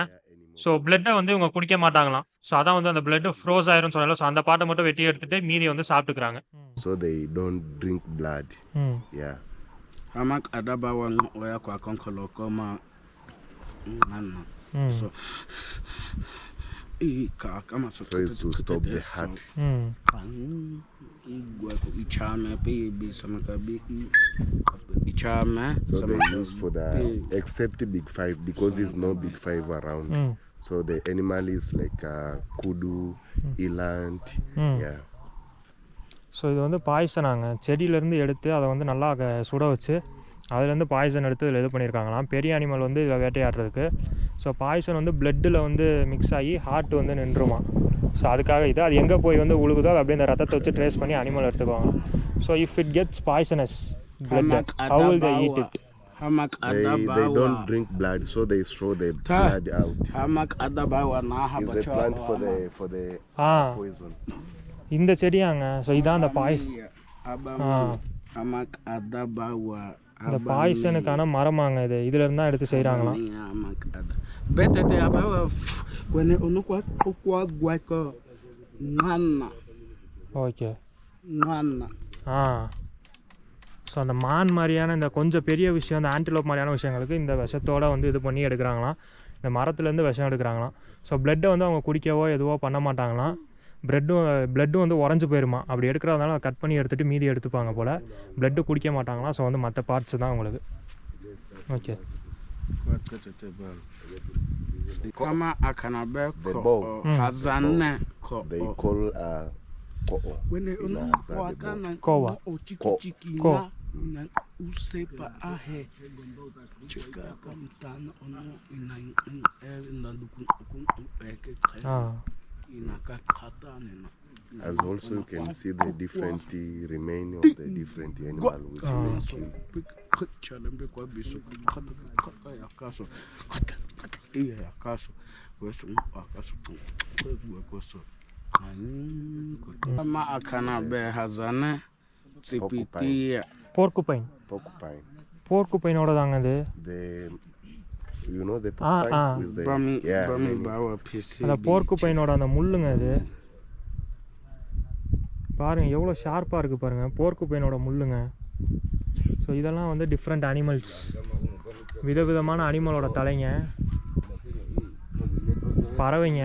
ஸோ பிளட்டை வந்து இவங்க குடிக்க மாட்டாங்களாம். ஸோ அதான் வந்து அந்த பிளட் ஃப்ரோஸ் ஆயிரும்னு சொன்னால. ஸோ அந்த பாட்டை மட்டும் வெட்டி எடுத்துட்டு மீதி வந்து சாப்பிட்டுக்கிறாங்க. So they don't drink blood. Yeah. Hamak adabawa oya kwa konkoroko ma nana. So kama So it's to stop the heart. Ichame baby samakabi ichame. So they use for the except big five because there's no big five around. So the animal is like kudu, eland. Yeah. So இது வந்து பாய்சனாங்க. செடியிலேருந்து எடுத்து அதை வந்து நல்லா சுட வச்சு அதுலேருந்து poison எடுத்து இதில் இது பண்ணியிருக்காங்களாம். பெரிய அனிமல் வந்து இதை வேட்டையாடுறதுக்கு. ஸோ பாய்சன் வந்து பிளட்டில் வந்து மிக்ஸ் ஆகி ஹார்ட் வந்து நின்றுமா. ஸோ அதுக்காக இது அது எங்கே போய் வந்து உழுகுதோ அது அப்படியே இந்த ரத்தத்தை வச்சு ட்ரேஸ் பண்ணி அனிமல் எடுத்துக்குவாங்க. So if it gets poisonous blood, how will they eat it? They don't drink blood, so they throw the blood out. Hamak adabawa na It's a plant for the poison. இந்த செடியாங்க. So இதான் அந்த Hamak adabawa இந்த பாய்சனுக்கான மரமாங்க. இது இதுல இருந்தா எடுத்து செய்றாங்களாம். Betete abawa when onukwa kokwa gwako nana. Okay. Nana. So அந்த மான் மாதிரியான இந்த கொஞ்சம் பெரிய விஷயம் இந்த ஆன்டிலோப் மாதிரியான விஷயங்களுக்கு இந்த விஷத்தோடு வந்து இது பண்ணி எடுக்கிறாங்களாம். இந்த மரத்துலேருந்து விஷம் எடுக்கிறாங்களாம். ஸோ பிளட்டை வந்து அவங்க குடிக்கவோ எதுவோ பண்ண மாட்டாங்களாம். பிளட்டும் வந்து உறைஞ்சி போயிருமா. அப்படி எடுக்கிறதுனால கட் பண்ணி எடுத்துகிட்டு மீதி எடுத்துப்பாங்க போல். பிளட்டு குடிக்க மாட்டாங்களாம். ஸோ வந்து மற்ற பார்ட்ஸ் தான் உங்களுக்கு. Okay. Kama akanabe ko hazane ko they call when wakana kowa ko na usepa ahe chika kamtana ono ina dukun eke as also you can see the different remain of the different animal which they kill. Chalembe kwa biso akaso iya akaso weso akaso weso kama akana be hazane sipitia porcupine porcupine-ஓட தாங்க இது. You know the porcupine with the bami bawa pc அந்த porcupine-ஓட அந்த முள்ளுங்க இது பாருங்க எவ்வளோ ஷார்ப்பாக இருக்குது பாருங்கள். போர்க்குப்பைனோட முள்ளுங்க. ஸோ இதெல்லாம் வந்து டிஃப்ரெண்ட் அனிமல்ஸ், விதவிதமான அனிமலோட தலைங்க, பறவைங்க.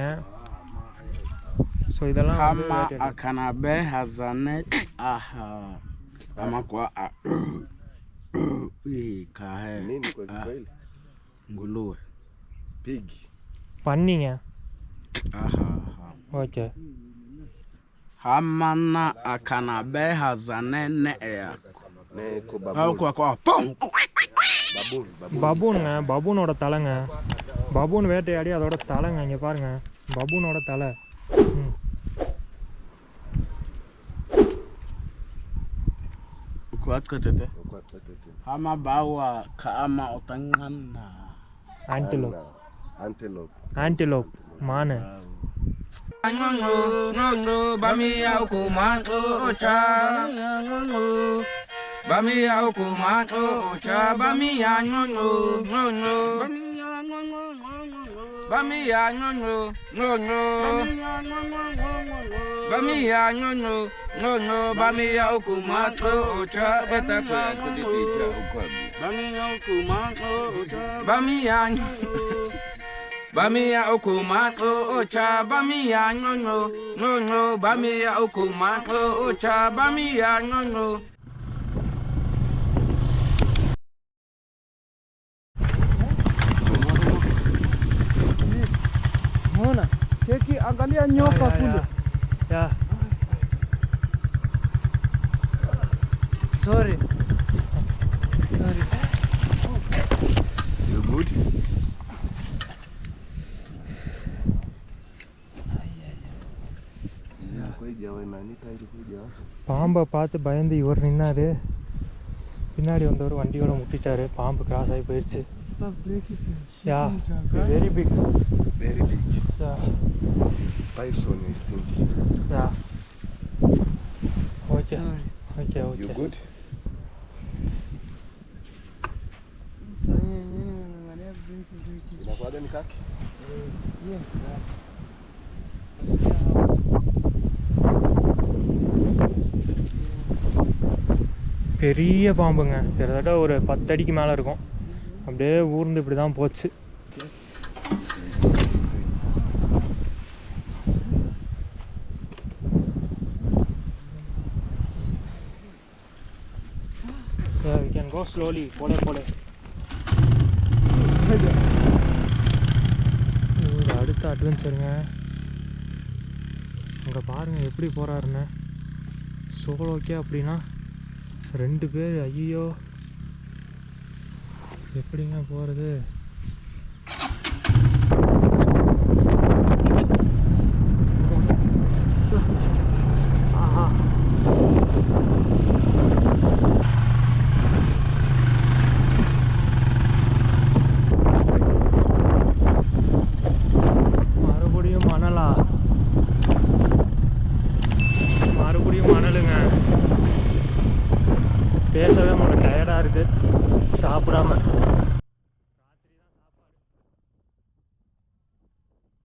ஸோ இதெல்லாம் akanabe hazane aha amakwa kahe nini kwa Kiswahili nguluwe pig பண்ணிங்க. aha okay. hamana akanabe hazane ne ya neko kwa பபூனுங்க. பபூனோட தலைங்க. பபூன் வேட்டையாடி அதோட தலைங்க. இங்கே பாருங்க பபூனோட தலை. Kuatkatete hama bawa kama otangana antelope Manu. bami au kumanto cha bami au kumanto cha bami ya ngono bami ya ngono bami ya ngono bami ya kumanto cha etaka kutitija ukwabi bami ya kumanto cha bami ya Bamia okumato ocha bamia ngono bamia okumato ocha bamia ngono. Mona cheki angalia nyoka kule. Ya Sorry. Sorry. You good? பாம்பை பார்த்து பயந்து இவர் நின்னாரு. பின்னாடி வந்தவர் வண்டியோட முட்டிட்டாரு. பாம்பு cross ஆகி போயிடுச்சு. Yeah very big. Very big. Yeah Python is thinking. Yeah okay Sorry. Okay You okay. good? Inakuwaga ni kaki? பெரிய பாம்புங்க, கிட்டத்தட்ட ஒரு 10 அடிக்கு மேலே இருக்கும். அப்படியே ஊர்ந்து இப்படி தான் போச்சு. Yeah, we can go slowly. போலே போலே. இது அடுத்த அட்வென்ச்சருங்க. அங்கே பாருங்கள் எப்படி போகிறாருன்னு. சோலோக்கே அப்படின்னா 2 பேர். ஐயோ எப்படிங்க போகிறது? ஆஹா மறுபடியும் மணலா? மறுபடியும் மணலுங்க. பேசவே முடியல, டயர்டாக இருக்குது சாப்பிடாம.